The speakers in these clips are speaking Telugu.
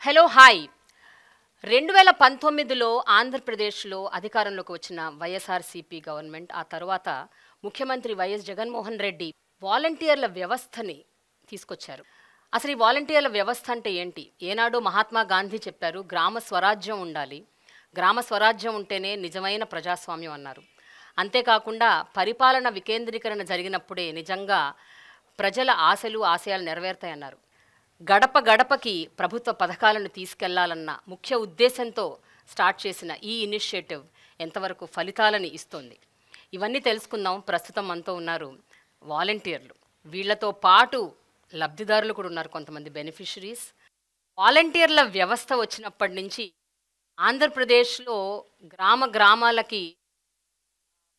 హలో హాయ్ 2019లో ఆంధ్రప్రదేశ్లో అధికారంలోకి వచ్చిన వైఎస్ఆర్సీపీ గవర్నమెంట్ ఆ తర్వాత ముఖ్యమంత్రి వైఎస్ జగన్మోహన్ రెడ్డి వాలంటీర్ల వ్యవస్థని తీసుకొచ్చారు. అసలు ఈ వాలంటీర్ల వ్యవస్థ అంటే ఏంటి? ఏనాడు మహాత్మా గాంధీ చెప్పారు, గ్రామ స్వరాజ్యం ఉండాలి, గ్రామ స్వరాజ్యం ఉంటేనే నిజమైన ప్రజాస్వామ్యం అన్నారు. అంతేకాకుండా పరిపాలన వికేంద్రీకరణ జరిగినప్పుడే నిజంగా ప్రజల ఆశలు ఆశయాలు నెరవేరుతాయన్నారు. గడప గడపకి ప్రభుత్వ పథకాలను తీసుకెళ్లాలన్న ముఖ్య ఉద్దేశంతో స్టార్ట్ చేసిన ఈ ఇనిషియేటివ్ ఎంతవరకు ఫలితాలని ఇస్తుంది, ఇవన్నీ తెలుసుకుందాం. ప్రస్తుతం మనతో ఉన్నారు వాలంటీర్లు. వీళ్లతో పాటు లబ్ధిదారులు కూడా ఉన్నారు, కొంతమంది బెనిఫిషరీస్. వాలంటీర్ల వ్యవస్థ వచ్చినప్పటి నుంచి ఆంధ్రప్రదేశ్లో గ్రామ గ్రామాలకి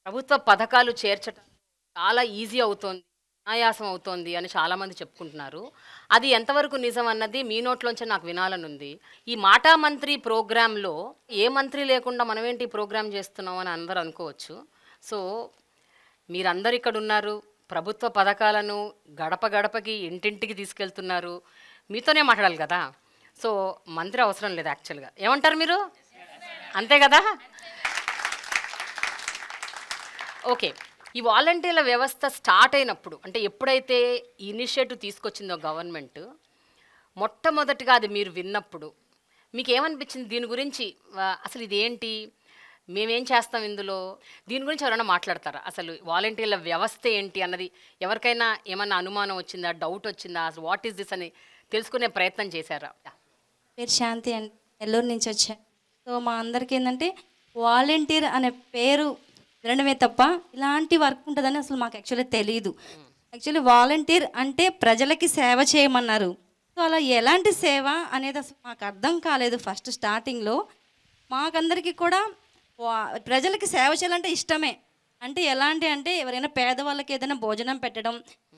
ప్రభుత్వ పథకాలు చేర్చడం చాలా ఈజీ అవుతోంది, అనాయాసం అవుతోంది అని చాలామంది చెప్పుకుంటున్నారు. అది ఎంతవరకు నిజం అన్నది మీ నోట్లోంచి నాకు వినాలనుంది. ఈ మాటా మంత్రి ప్రోగ్రాంలో ఏ మంత్రి లేకుండా మనమేంటి ఈ ప్రోగ్రాం చేస్తున్నాం అని అందరూ అనుకోవచ్చు. సో మీరందరు ఇక్కడ ఉన్నారు, ప్రభుత్వ పథకాలను గడప గడపకి ఇంటింటికి తీసుకెళ్తున్నారు, మీతోనే మాట్లాడాలి కదా. సో మంత్రి అవసరం లేదు యాక్చువల్గా. ఏమంటారు మీరు? అంతే కదా? ఓకే, ఈ వాలంటీర్ల వ్యవస్థ స్టార్ట్ అయినప్పుడు, అంటే ఎప్పుడైతే ఇనిషియేటివ్ తీసుకొచ్చిందో గవర్నమెంట్, మొట్టమొదటిగా అది మీరు విన్నప్పుడు మీకు ఏమనిపించింది? దీని గురించి అసలు ఇదేంటి, మేమేం చేస్తాం ఇందులో, దీని గురించి ఎవరైనా మాట్లాడతారా? అసలు వాలంటీర్ల వ్యవస్థ ఏంటి అన్నది ఎవరికైనా ఏమన్నా అనుమానం వచ్చిందా, డౌట్ వచ్చిందా, అసలు వాట్ ఈస్ దిస్ అని తెలుసుకునే ప్రయత్నం చేశారా? పేరు శాంతి అండి, నెల్లూరు నుంచి వచ్చాను. సో మా అందరికీ ఏంటంటే వాలంటీర్ అనే పేరు వినడమే తప్ప ఇలాంటి వర్క్ ఉంటుందని అసలు మాకు యాక్చువల్లీ తెలియదు. యాక్చువల్లీ వాలంటీర్ అంటే ప్రజలకి సేవ చేయమన్నారు. సో అలా ఎలాంటి సేవ అనేది అసలు మాకు అర్థం కాలేదు ఫస్ట్ స్టార్టింగ్లో. మాకందరికీ కూడా ప్రజలకి సేవ చేయాలంటే ఇష్టమే. అంటే ఎలాంటి అంటే ఎవరైనా పేదవాళ్ళకి ఏదైనా భోజనం పెట్టడం,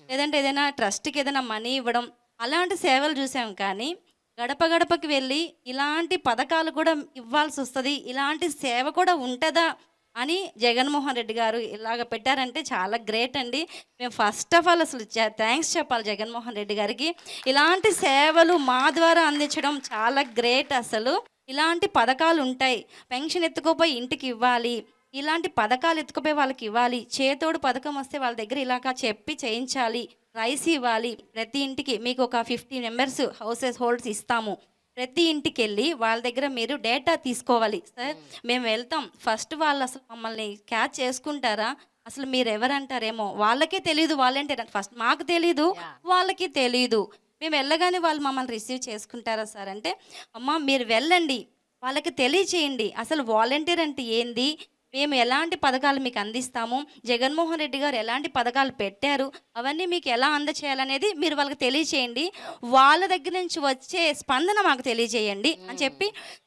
లేదంటే ఏదైనా ట్రస్ట్కి ఏదైనా మనీ ఇవ్వడం, అలాంటి సేవలు చూసాం. కానీ గడప గడపకి వెళ్ళి ఇలాంటి పథకాలు కూడా ఇవ్వాల్సి వస్తుంది, ఇలాంటి సేవ కూడా ఉంటుందా అని జగన్మోహన్ రెడ్డి గారు ఇలాగ పెట్టారంటే చాలా గ్రేట్ అండి. మేము ఫస్ట్ ఆఫ్ ఆల్ అసలు థ్యాంక్స్ చెప్పాలి జగన్మోహన్ రెడ్డి గారికి. ఇలాంటి సేవలు మా ద్వారా అందించడం చాలా గ్రేట్. అసలు ఇలాంటి పథకాలు ఉంటాయి, పెన్షన్ ఎత్తుకోపోయి ఇంటికి ఇవ్వాలి, ఇలాంటి పథకాలు ఎత్తుకుపోయి వాళ్ళకి ఇవ్వాలి, చేతోడు పథకం వస్తే వాళ్ళ దగ్గర ఇలాగా చెప్పి చేయించాలి, రైస్ ఇవ్వాలి, ప్రతి ఇంటికి మీకు ఒక 50 మెంబర్స్ హౌసెస్ హోల్డ్స్ ఇస్తాము, ప్రతి ఇంటికి వెళ్ళి వాళ్ళ దగ్గర మీరు డేటా తీసుకోవాలి. సార్ మేము వెళ్తాం, ఫస్ట్ వాళ్ళు అసలు మమ్మల్ని క్యాచ్ చేసుకుంటారా, అసలు మీరు ఎవరంటారేమో, వాళ్ళకే తెలియదు వాలంటీర్ అంటే, ఫస్ట్ మాకు తెలీదు వాళ్ళకి తెలీదు. మేము వెళ్ళగానే వాళ్ళు మమ్మల్ని రిసీవ్ చేసుకుంటారా సార్ అంటే, అమ్మ మీరు వెళ్ళండి, వాళ్ళకి తెలియచేయండి అసలు వాలంటీర్ అంటే ఏంది, మేము ఎలాంటి పథకాలు మీకు అందిస్తాము, జగన్మోహన్ రెడ్డి గారు ఎలాంటి పథకాలు పెట్టారు, అవన్నీ మీకు ఎలా అందచేయాలనేది మీరు వాళ్ళకి తెలియచేయండి, వాళ్ళ దగ్గర నుంచి వచ్చే స్పందన మాకు తెలియజేయండి అని చెప్పి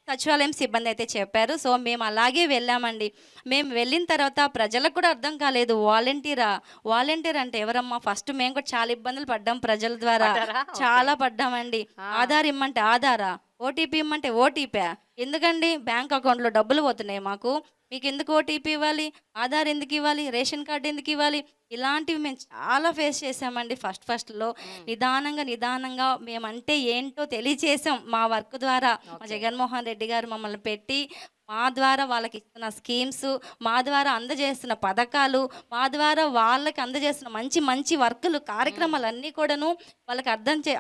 సచివాలయం సిబ్బంది అయితే చెప్పారు. సో మేము అలాగే వెళ్ళామండి. మేము వెళ్ళిన తర్వాత ప్రజలకు కూడా అర్థం కాలేదు వాలంటీర్ అంటే ఎవరమ్మా. ఫస్ట్ మేము కూడా చాలా ఇబ్బందులు పడ్డాం ప్రజల ద్వారా, చాలా పడ్డామండి. ఆధార్ ఇమ్మంటే ఆధారా, ఓటీపీ ఇమ్మంటే ఓటీపీ, ఎందుకండి బ్యాంక్ అకౌంట్లో డబ్బులు పోతున్నాయి మాకు, మీకు ఎందుకు ఓటీపీ ఇవ్వాలి, ఆధార్ ఎందుకు ఇవ్వాలి, రేషన్ కార్డు ఎందుకు ఇవ్వాలి, ఇలాంటివి మేము చాలా ఫేస్ చేసామండి. ఫస్ట్లో నిదానంగా మేమంటే ఏంటో తెలియచేసాం మా వర్క్ ద్వారా. మా జగన్మోహన్ రెడ్డి గారు మమ్మల్ని పెట్టి మా ద్వారా వాళ్ళకి ఇస్తున్న స్కీమ్స్, మా ద్వారా అందజేస్తున్న పథకాలు, మా ద్వారా వాళ్ళకి అందజేస్తున్న మంచి మంచి వర్కులు కార్యక్రమాలన్నీ కూడాను వాళ్ళకి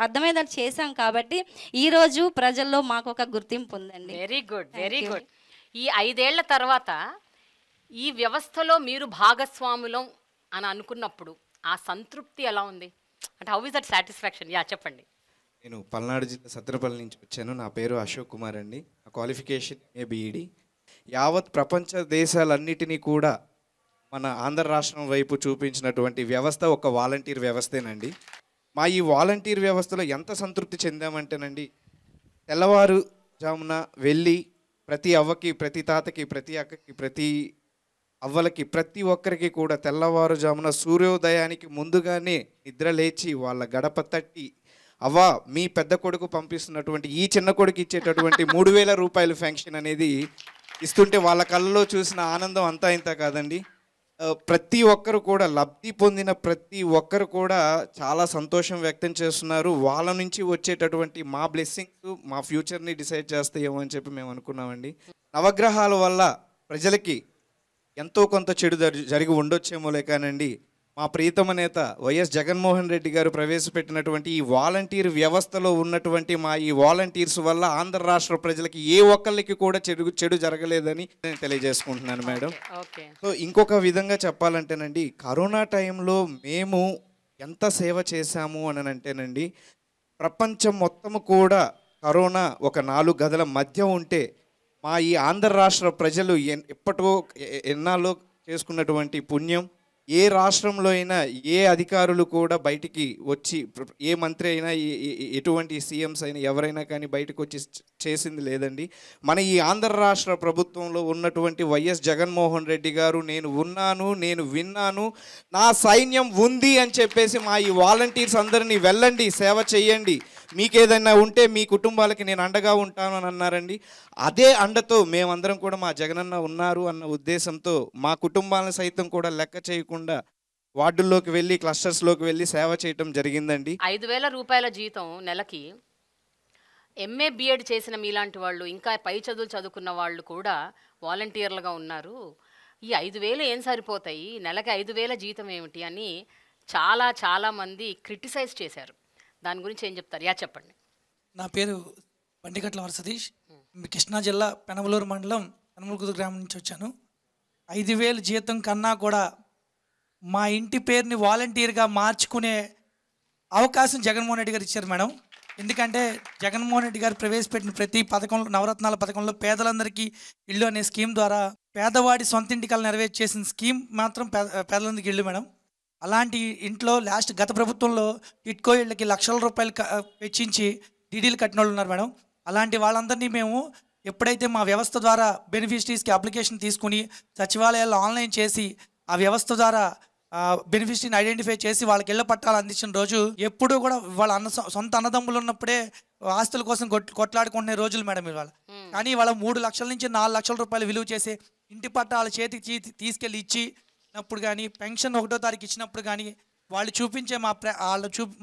అర్థమయ్యేటట్టు చేశాం. కాబట్టి ఈరోజు ప్రజల్లో మాకు ఒక గుర్తింపు ఉందండి. Very good, very good. ఈ 5 ఏళ్ల తర్వాత ఈ వ్యవస్థలో మీరు భాగస్వాములం అని అనుకున్నప్పుడు ఆ సంతృప్తి ఎలా ఉంది? అంటే how is that satisfaction? Yeah చెప్పండి. నేను పల్నాడు జిల్లా సత్రపల్లి నుంచి వచ్చాను. నా పేరు అశోక్ కుమార్ అండి. నా క్వాలిఫికేషన్ ఏబిఈడి. యావత్ ప్రపంచ దేశాలన్నిటినీ కూడా మన ఆంధ్ర రాష్ట్రం వైపు చూపించినటువంటి వ్యవస్థ ఒక వాలంటీర్ వ్యవస్థేనండి. మా ఈ వాలంటీర్ వ్యవస్థలో ఎంత సంతృప్తి చెందామంటేనండి, తెల్లవారుజామున వెళ్ళి ప్రతి అవ్వకి, ప్రతి తాతకి, ప్రతి అక్కకి, ప్రతి అవ్వలకి, ప్రతి ఒక్కరికి కూడా తెల్లవారుజామున సూర్యోదయానికి ముందుగానే నిద్ర లేచి వాళ్ళ గడప తట్టి, అవ్వ మీ పెద్ద కొడుకు పంపిస్తున్నటువంటి ఈ చిన్న కొడుకు ఇచ్చేటటువంటి 3000 రూపాయలు ఫెన్షన్ అనేది ఇస్తుంటే వాళ్ళ కళ్ళలో చూసిన ఆనందం అంతా ఇంత కాదండి. ప్రతి ఒక్కరు కూడా లబ్ధి పొందిన ప్రతి ఒక్కరు కూడా చాలా సంతోషం వ్యక్తం చేస్తున్నారు. వాళ్ళ నుంచి వచ్చేటటువంటి మా బ్లెస్సింగ్స్ మా ఫ్యూచర్ని డిసైడ్ చేస్తాయేమో అని చెప్పి మేము అనుకున్నామండి. నవగ్రహాల వల్ల ప్రజలకి ఎంతో కొంత చెడు జరిగి ఉండొచ్చేమోలే కానండి, మా ప్రీతమ నేత వైఎస్ జగన్మోహన్ రెడ్డి గారు ప్రవేశపెట్టినటువంటి ఈ వాలంటీర్ వ్యవస్థలో ఉన్నటువంటి మా ఈ వాలంటీర్స్ వల్ల ఆంధ్ర రాష్ట్ర ప్రజలకి ఏ ఒక్కళ్ళకి కూడా చెడు జరగలేదని నేను తెలియజేసుకుంటున్నాను మేడం. సో ఇంకొక విధంగా చెప్పాలంటేనండి, కరోనా టైంలో మేము ఎంత సేవ చేశాము అని అంటేనండి, ప్రపంచం మొత్తము కూడా కరోనా ఒక 4 గదుల మధ్య ఉంటే మా ఈ ఆంధ్ర రాష్ట్ర ప్రజలు ఎన్నాళ్ళో చేసుకున్నటువంటి పుణ్యం, ఏ రాష్ట్రంలో అయినా ఏ అధికారులు కూడా బయటికి వచ్చి, ఏ మంత్రి అయినా ఎటువంటి సీఎంస్ అయినా ఎవరైనా కానీ బయటకు వచ్చి చేసింది లేదండి. మన ఈ ఆంధ్ర రాష్ట్ర ప్రభుత్వంలో ఉన్నటువంటి వైఎస్ జగన్మోహన్ రెడ్డి గారు నేను ఉన్నాను, నేను విన్నాను, నా సైన్యం ఉంది అని చెప్పేసి మా ఈ వాలంటీర్స్ అందరినీ వెళ్ళండి సేవ చేయండి, మీకేదైనా ఉంటే మీ కుటుంబాలకి నేను అండగా ఉంటాను అని అన్నారండి. అదే అండతో మేమందరం కూడా మా జగనన్న ఉన్నారు అన్న ఉద్దేశంతో మా కుటుంబాలను సైతం కూడా లెక్క చేయకుండా వార్డుల్లోకి వెళ్ళి క్లస్టర్స్లోకి వెళ్ళి సేవ చేయటం జరిగిందండి. 5,000 రూపాయల జీతం నెలకి ఎంఏ బిఎడ్ చేసిన మీలాంటి వాళ్ళు, ఇంకా పై చదువులు చదువుకున్న వాళ్ళు కూడా వాలంటీర్లుగా ఉన్నారు. ఈ 5,000 ఏం సరిపోతాయి, నెలకి 5,000 జీతం ఏమిటి అని చాలామంది క్రిటిసైజ్ చేశారు. దాని గురించి ఏం చెప్తారు? చెప్పండి. నా పేరు బండిగట్ల వరసతీష్, కృష్ణా జిల్లా పెనమలూరు మండలం పెనమలూరు గ్రామం నుంచి వచ్చాను. 5,000 జీతం కన్నా కూడా మా ఇంటి పేరుని వాలంటీర్గా మార్చుకునే అవకాశం జగన్మోహన్ రెడ్డి గారు ఇచ్చారు మేడం. ఎందుకంటే జగన్మోహన్ రెడ్డి గారు ప్రవేశపెట్టిన ప్రతి పథకంలో, నవరత్నాల పథకంలో పేదలందరికీ ఇల్లు అనే స్కీమ్ ద్వారా పేదవాడి సొంత ఇంటికలు నెరవేర్చేసిన స్కీమ్ మాత్రం పేదలందరికీ ఇల్లు మేడం. అలాంటి ఇంట్లో గత ప్రభుత్వంలో టిట్కో ఇళ్ళకి లక్షల రూపాయలు వెచ్చించి డీడీలు కట్టిన వాళ్ళు ఉన్నారు మేడం. అలాంటి వాళ్ళందరినీ మేము ఎప్పుడైతే మా వ్యవస్థ ద్వారా బెనిఫిషరీస్కి అప్లికేషన్ తీసుకుని సచివాలయాల్లో ఆన్లైన్ చేసి ఆ వ్యవస్థ ద్వారా బెనిఫిషరీని ఐడెంటిఫై చేసి వాళ్ళకి ఇళ్ల పట్టాలు అందించిన రోజు, ఎప్పుడూ కూడా వాళ్ళ సొంత అన్నదమ్ములు ఉన్నప్పుడే ఆస్తుల కోసం కొట్లాడుకునే రోజులు మేడం ఇవాళ. కానీ వాళ్ళ 3 లక్షల నుంచి 4 లక్షల రూపాయలు విలువ చేసే ఇంటి పట్టాల చేతికి తీసుకెళ్ళి ఇచ్చినప్పుడు కానీ, పెన్షన్ 1వ తారీఖు ఇచ్చినప్పుడు కానీ వాళ్ళు చూపించే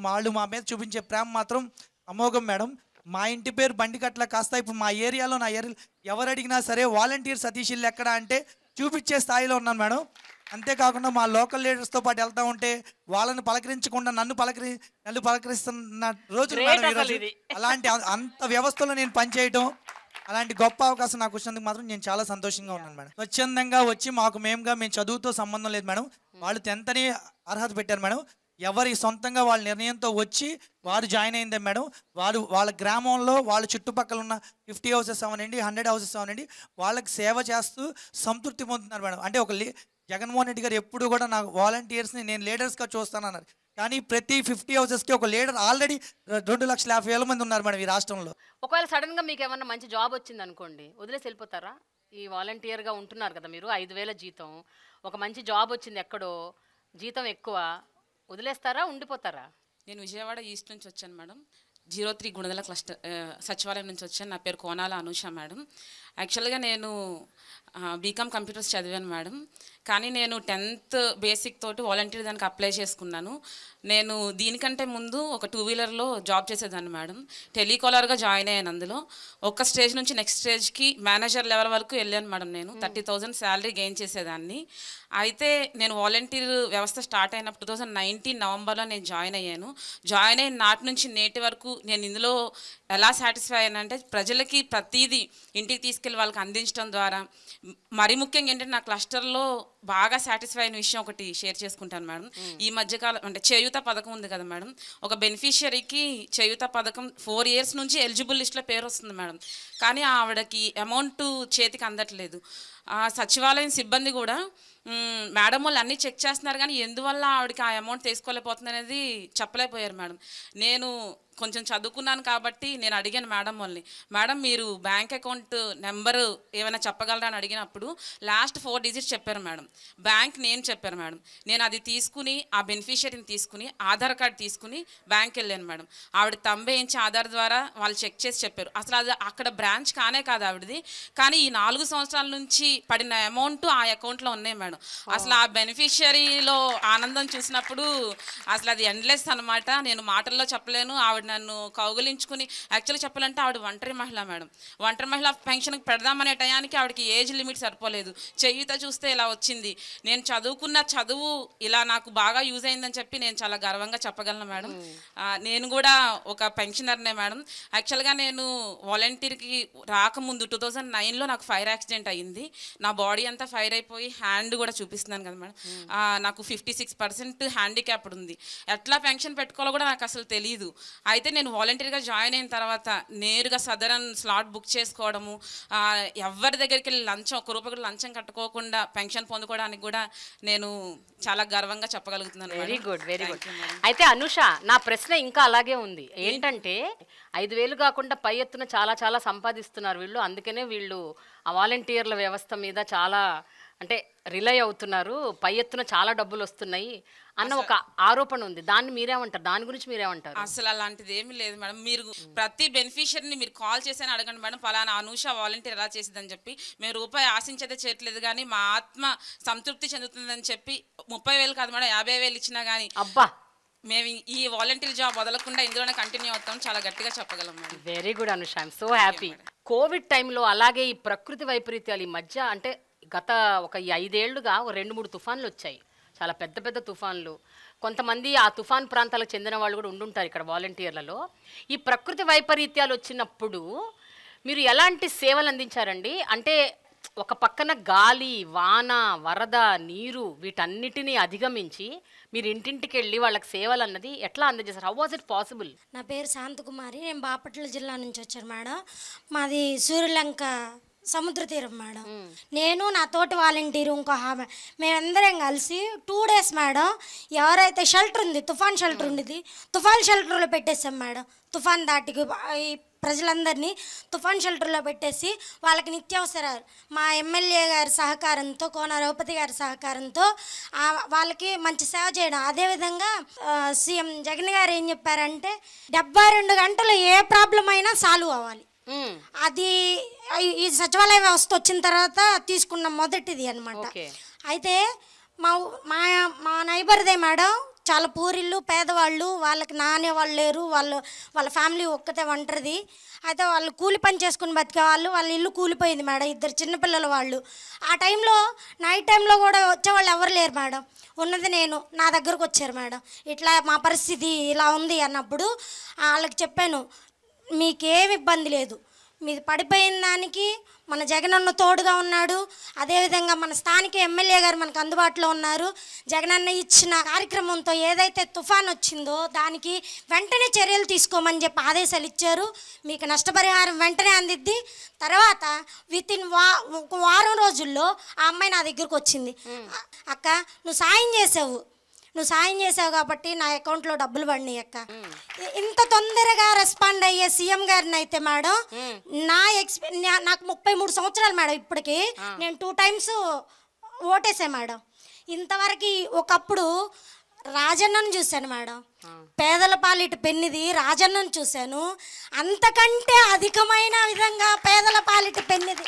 వాళ్ళు మా మీద చూపించే ప్రేమ మాత్రం అమోఘం మేడం. మా ఇంటి పేరు బండిగట్ల కాస్త ఇప్పుడు మా ఏరియాలో, నా ఏరియాలో ఎవరు అడిగినా సరే వాలంటీర్ సతీష్ ఇల్లు ఎక్కడ అంటే చూపించే స్థాయిలో ఉన్నాను మేడం. అంతేకాకుండా మా లోకల్ లీడర్స్తో పాటు వెళ్తూ ఉంటే వాళ్ళని పలకరించకుండా నన్ను పలకరిస్తున్న రోజులు మేడం ఈరోజు. అలాంటి అంత వ్యవస్థలో నేను పనిచేయటం, అలాంటి గొప్ప అవకాశం నాకు వచ్చినందుకు మాత్రం నేను చాలా సంతోషంగా ఉన్నాను మేడం. స్వచ్ఛందంగా వచ్చి మేము చదువుతో సంబంధం లేదు మేడం. వాళ్ళు 10th అని అర్హత పెట్టారు మేడం. ఎవరి సొంతంగా వాళ్ళ నిర్ణయంతో వచ్చి వారు జాయిన్ అయిందే మేడం. వాళ్ళ గ్రామంలో వాళ్ళ చుట్టుపక్కల ఉన్న 50 హౌసెస్ అవనండి, 100 హౌసెస్ అవనండి, వాళ్ళకి సేవ చేస్తూ సంతృప్తి పొందుతున్నారు మేడం. అంటే జగన్మోహన్ రెడ్డి గారు ఎప్పుడు కూడా నాకు వాలంటీర్స్ని నేను లీడర్స్గా చూస్తానన్నారు. కానీ ప్రతి 50 హౌసెస్కి ఒక లీడర్ ఆల్రెడీ 2,50,000 మంది ఉన్నారు మేడం ఈ రాష్ట్రంలో. ఒకవేళ సడన్గా మీకు ఏమన్నా మంచి జాబ్ వచ్చింది అనుకోండి, వదిలేసి వెళ్ళిపోతారా? ఈ వాలంటీర్గా ఉంటున్నారు కదా మీరు, 5,000 జీతం, ఒక మంచి జాబ్ వచ్చింది ఎక్కడో, జీతం ఎక్కువ, వదిలేస్తారా, ఉండిపోతారా? నేను విజయవాడ ఈస్ట్ నుంచి వచ్చాను మేడం. 03 గుణదల క్లస్టర్ సచివాలయం నుంచి వచ్చాను. నా పేరు కోనాల అనూష మేడం. యాక్చువల్గా నేను బీకామ్ కంప్యూటర్స్ చదివాను మేడం. కానీ నేను 10th బేసిక్ తోటి వాలంటీర్ దానికి అప్లై చేసుకున్నాను. నేను దీనికంటే ముందు ఒక 2 వీలర్లో జాబ్ చేసేదాన్ని మేడం. టెలికాలర్గా జాయిన్ అయ్యాను. అందులో ఒక స్టేజ్ నుంచి నెక్స్ట్ స్టేజ్కి మేనేజర్ లెవెల్ వరకు వెళ్ళాను మేడం. నేను 30,000 శాలరీ గెయిన్ చేసేదాన్ని. అయితే నేను వాలంటీర్ వ్యవస్థ స్టార్ట్ అయినప్పుడు 2019 నవంబర్లో నేను జాయిన్ అయ్యాను. జాయిన్ అయిన నాటి నుంచి నేటి వరకు నేను ఇందులో ఎలా సాటిస్ఫై అయ్యానంటే, ప్రజలకి ప్రతిదీ ఇంటికి తీసుకెళ్ళి వాళ్ళకి అందించడం ద్వారా, మరి ముఖ్యంగా ఏంటంటే నా క్లస్టర్లో బాగా సాటిస్ఫై అయిన విషయం ఒకటి షేర్ చేసుకుంటాను మేడం. ఈ మధ్యకాలం అంటే చేయూత పథకం ఉంది కదా మేడం, ఒక బెనిఫిషియరీకి చేయూత పథకం 4 years నుంచి ఎలిజిబుల్ లిస్ట్లో పేరు వస్తుంది మేడం. కానీ ఆవిడకి అమౌంట్ చేతికి అందట్లేదు. సచివాలయం సిబ్బంది కూడా మేడం వాళ్ళు అన్నీ చెక్ చేస్తున్నారు, కానీ ఎందువల్ల ఆవిడకి ఆ అమౌంట్ తీసుకోలేకపోతుంది అనేది చెప్పలేకపోయారు మేడం. నేను కొంచెం చదువుకున్నాను కాబట్టి నేను అడిగాను మేడం వాళ్ళని, మేడం మీరు బ్యాంక్ అకౌంట్ నెంబరు ఏమైనా చెప్పగలరా అని అడిగినప్పుడు లాస్ట్ 4 digits చెప్పారు మేడం. బ్యాంక్ నేమ్ చెప్పారు మేడం. నేను అది తీసుకుని ఆ బెనిఫిషియరీని తీసుకుని ఆధార్ కార్డ్ తీసుకుని బ్యాంక్ వెళ్ళాను మేడం. ఆవిడ తంబేయించి ఆధార్ ద్వారా వాళ్ళు చెక్ చేసి చెప్పారు. అసలు అది అక్కడ బ్రాంచ్ కానే కాదు ఆవిడది, కానీ ఈ 4 సంవత్సరాల నుంచి పడిన అమౌంట్ ఆ అకౌంట్లో ఉన్నాయి మేడం. అసలు ఆ బెనిఫిషియరీలో ఆనందం చూసినప్పుడు అసలు అది ఎండ్లెస్ అనమాట. నేను మాటల్లో చెప్పలేను. ఆవిడ నన్ను కౌగులించుకుని, యాక్చువల్గా చెప్పాలంటే ఆవిడ ఒంటరి మహిళ మేడం. ఒంటరి మహిళ పెన్షన్కి పెడదామనే టయానికి ఆవిడకి ఏజ్ లిమిట్ సరిపోలేదు. చేయూత చూస్తే ఇలా వచ్చింది. నేను చదువుకున్న చదువు ఇలా నాకు బాగా యూజ్ అయిందని చెప్పి నేను చాలా గర్వంగా చెప్పగలను మేడం. నేను కూడా ఒక పెన్షనర్నే మేడం. యాక్చువల్గా నేను వాలంటీర్కి రాకముందు 2009లో నాకు ఫైర్ యాక్సిడెంట్ అయ్యింది. నా బాడీ అంతా ఫైర్ అయిపోయి హ్యాండ్ కూడా చూపిస్తున్నాను కదా మేడం. నాకు 56% హ్యాండిక్యాప్డ్ ఉంది. ఎట్లా పెన్షన్ పెట్టుకోవాలో కూడా నాకు అసలు తెలియదు. అయితే నేను వాలంటీర్గా జాయిన్ అయిన తర్వాత నేరుగా సదరన్ స్లాట్ బుక్ చేసుకోవడము, ఎవరి దగ్గరికి వెళ్ళి లంచం, ఒక్క రూపాయి కూడా లంచం కట్టుకోకుండా పెన్షన్ పొందుకోవడానికి కూడా నేను చాలా గర్వంగా చెప్పగలుగుతున్నాను. Very good, very good. అయితే అనుష, నా ప్రశ్న ఇంకా అలాగే ఉంది. ఏంటంటే 5,000 కాకుండా పై ఎత్తున చాలా చాలా సంపాదిస్తున్నారు వీళ్ళు. అందుకనే వీళ్ళు ఆ వాలంటీర్ల వ్యవస్థ మీద చాలా అంటే రిలై అవుతున్నారు, పై ఎత్తున చాలా డబ్బులు వస్తున్నాయి అన్న ఒక ఆరోపణ ఉంది. దాన్ని మీరేమంటారు? దాని గురించి మీరేమంటారు? అసలు అలాంటిది ఏమీ లేదు మేడం. మీరు ప్రతి బెనిఫిషియరీని మీరు కాల్ చేసి అడగండి మేడం, ఫలానా అనూష వాలంటీర్ ఎలా చేసిందని చెప్పి. మేము రూపాయి ఆశించదే చేయట్లేదు, కానీ మా ఆత్మ సంతృప్తి చెందుతుందని చెప్పి 30,000 కాదు మేడం, 50,000 ఇచ్చినా కానీ అబ్బా, మేము ఈ వాలంటీర్ జాబ్ వదలకుండా ఇందులోనే కంటిన్యూ అవుతాం, చాలా గట్టిగా చెప్పగలం madam. Very good Anusha, I'm so happy. Covid టైంలో అలాగే ఈ ప్రకృతి వైపరీత్యాలు ఈ మధ్య అంటే గత ఒక 5 ఏళ్లుగా 2-3 తుఫాన్లు వచ్చాయి, చాలా పెద్ద పెద్ద తుఫాన్లు. కొంతమంది ఆ తుఫాన్ ప్రాంతాలకు చెందిన వాళ్ళు కూడా ఉండుంటారు ఇక్కడ వాలంటీర్లలో. ఈ ప్రకృతి వైపరీత్యాలు వచ్చినప్పుడు మీరు ఎలాంటి సేవలు అందించారండి? అంటే ఒక పక్కన గాలి, వాన, వరద, నీరు వీటన్నిటినీ అధిగమించి మీరు ఇంటింటికి వెళ్ళి వాళ్ళకి సేవలు అన్నది ఎట్లా అందజేశారు? How was it possible? నా పేరు శాంతకుమారి, నేను బాపట్ల జిల్లా నుంచి వచ్చాను మేడం. మాది సూర్యలంక సముద్ర తీరం మేడం. నేను నా తోటి వాలంటీరు ఇంకో ఆమె, మేమందరం కలిసి 2 డేస్ మేడం ఎవరైతే షెల్టర్ ఉంది, తుఫాన్ షెల్టర్ ఉండేది, తుఫాన్ షెల్టర్లో పెట్టేసాం మేడం. తుఫాన్ దాటికి ఈ ప్రజలందరినీ తుఫాన్ షెల్టర్లో పెట్టేసి వాళ్ళకి నిత్యావసరాలు మా ఎమ్మెల్యే గారి సహకారంతో, కోన రఘుపతి గారి సహకారంతో వాళ్ళకి మంచి సేవ చేయడం. అదేవిధంగా సీఎం జగన్ గారు ఏం చెప్పారంటే 72 గంటలు ఏ ప్రాబ్లం అయినా సాల్వ్ అవ్వాలి. అది ఈ సచివాలయ వ్యవస్థ వచ్చిన తర్వాత తీసుకున్న మొదటిది అనమాట. అయితే మా మా మా నైబర్దే మేడం చాలా పూరిళ్ళు, పేదవాళ్ళు, వాళ్ళకి నానే వాళ్ళు లేరు, వాళ్ళ ఫ్యామిలీ ఒక్కతే ఒంటరిది. అయితే వాళ్ళు కూలి పని చేసుకుని బతికే వాళ్ళు, వాళ్ళ ఇల్లు కూలిపోయింది మేడం, 2 చిన్నపిల్లల వాళ్ళు. ఆ టైంలో నైట్ టైంలో కూడా వచ్చేవాళ్ళు ఎవరు లేరు మేడం, ఉన్నది నేను. నా దగ్గరకు వచ్చారు మేడం, ఇట్లా మా పరిస్థితి ఇలా ఉంది అన్నప్పుడు వాళ్ళకి చెప్పాను, మీకేం ఇబ్బంది లేదు, మీది పడిపోయిన దానికి మన జగనన్న తోడుగా ఉన్నాడు. అదేవిధంగా మన స్థానిక ఎమ్మెల్యే గారు మనకు అందుబాటులో ఉన్నారు. జగనన్న ఇచ్చిన కార్యక్రమంతో ఏదైతే తుఫాన్ వచ్చిందో దానికి వెంటనే చర్యలు తీసుకోమని చెప్పి ఆదేశాలు ఇచ్చారు. మీకు నష్టపరిహారం వెంటనే అందిద్ది. తర్వాత వితిన్ ఒక వారం రోజుల్లో ఆ అమ్మాయి నా దగ్గరకు వచ్చింది. అక్క, నువ్వు సాయం చేసావు కాబట్టి నా అకౌంట్లో డబ్బులు పడినాయి అక్క. ఇంత తొందరగా రెస్పాండ్ అయ్యే సీఎం గారిని అయితే మేడం నాకు 33 సంవత్సరాలు మేడం. ఇప్పటికి నేను 2 టైమ్స్ ఓటేసా మేడం. ఇంతవరకు ఒకప్పుడు రాజన్నను చూశాను మేడం, పేదల పాలిట పెన్నిది రాజన్నను చూశాను. అంతకంటే అధికమైన విధంగా పేదల పాలిట పెన్నిది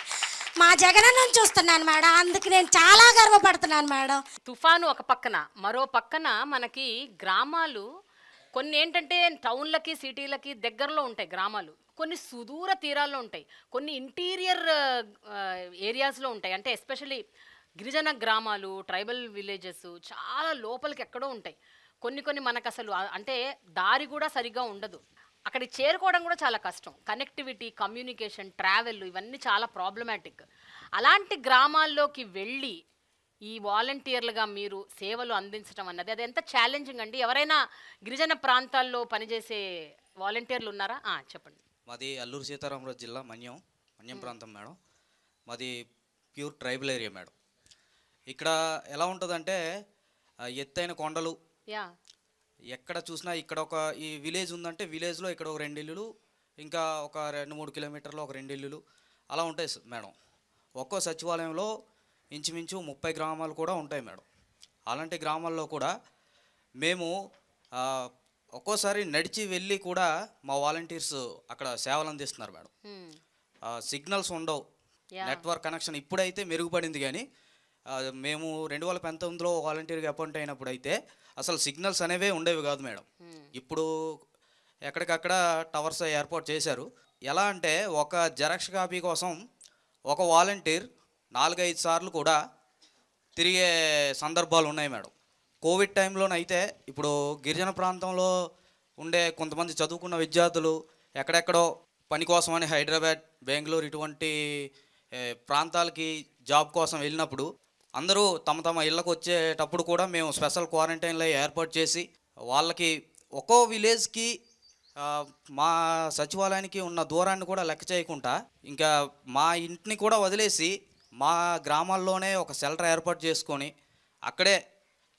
మా జగనన్నను చూస్తున్నాను మేడం. అందుకు నేను చాలా గర్వపడుతున్నాను మేడం. తుఫాను ఒక పక్కన, మరో పక్కన మనకి గ్రామాలు కొన్ని ఏంటంటే టౌన్లకి, సిటీలకి దగ్గరలో ఉంటాయి గ్రామాలు, కొన్ని సుదూర తీరాల్లో ఉంటాయి, కొన్ని ఇంటీరియర్ ఏరియాస్లో ఉంటాయి. అంటే ఎస్పెషల్లీ గిరిజన గ్రామాలు, ట్రైబల్ విలేజెస్ చాలా లోపలికి ఎక్కడో ఉంటాయి. కొన్ని మనకు అసలు అంటే దారి కూడా సరిగ్గా ఉండదు, అక్కడికి చేరుకోవడం కూడా చాలా కష్టం. కనెక్టివిటీ, కమ్యూనికేషన్, ట్రావెల్ ఇవన్నీ చాలా ప్రాబ్లమాటిక్. అలాంటి గ్రామాల్లోకి వెళ్ళి ఈ వాలంటీర్లుగా మీరు సేవలు అందించడం అన్నది అది ఎంత ఛాలెంజింగ్ అండి? ఎవరైనా గిరిజన ప్రాంతాల్లో పనిచేసే వాలంటీర్లు ఉన్నారా? చెప్పండి. మాది అల్లూరు సీతారామరాజు జిల్లా మన్యం ప్రాంతం మేడం. మాది ప్యూర్ ట్రైబల్ ఏరియా మేడం. ఇక్కడ ఎలా ఉంటుందంటే ఎత్తైన కొండలు, ఎక్కడ చూసినా ఇక్కడ ఒక ఈ విలేజ్ ఉందంటే విలేజ్లో ఇక్కడ ఒక 2 ఇల్లులు, ఇంకా ఒక 2-3 కిలోమీటర్లో ఒక 2 ఇల్లులు అలా ఉంటాయి మేడం. ఒక్కో సచివాలయంలో ఇంచుమించు 30 గ్రామాలు కూడా ఉంటాయి మేడం. అలాంటి గ్రామాల్లో కూడా మేము ఒక్కోసారి నడిచి వెళ్ళి కూడా మా వాలంటీర్స్ అక్కడ సేవలు అందిస్తున్నారు మేడం. సిగ్నల్స్ ఉండవు, నెట్వర్క్ కనెక్షన్ ఇప్పుడైతే మెరుగుపడింది, కానీ మేము 2019లో వాలంటీర్గా అపాయింట్ అయినప్పుడు అయితే అసలు సిగ్నల్స్ అనేవే ఉండేవి కాదు మేడం. ఇప్పుడు ఎక్కడికక్కడ టవర్స్ ఏర్పాటు చేశారు. ఎలా అంటే ఒక జెరాక్స్ కాపీ కోసం ఒక వాలంటీర్ 4-5 సార్లు కూడా తిరిగే సందర్భాలు ఉన్నాయి మేడం. కోవిడ్ టైంలోనైతే ఇప్పుడు గిరిజన ప్రాంతంలో ఉండే కొంతమంది చదువుకున్న విద్యార్థులు ఎక్కడెక్కడో పని కోసం అని హైదరాబాద్, బెంగళూరు ఇటువంటి ప్రాంతాలకి జాబ్ కోసం వెళ్ళినప్పుడు అందరూ తమ తమ ఇళ్ళకు వచ్చేటప్పుడు కూడా మేము స్పెషల్ క్వారంటైన్లో ఏర్పాటు చేసి వాళ్ళకి ఒక్కో విలేజ్కి మా సచివాలయానికి ఉన్న దూరాన్ని కూడా లెక్క చేయకుండా ఇంకా మా ఇంటిని కూడా వదిలేసి మా గ్రామాల్లోనే ఒక షెల్టర్ ఏర్పాటు చేసుకొని అక్కడే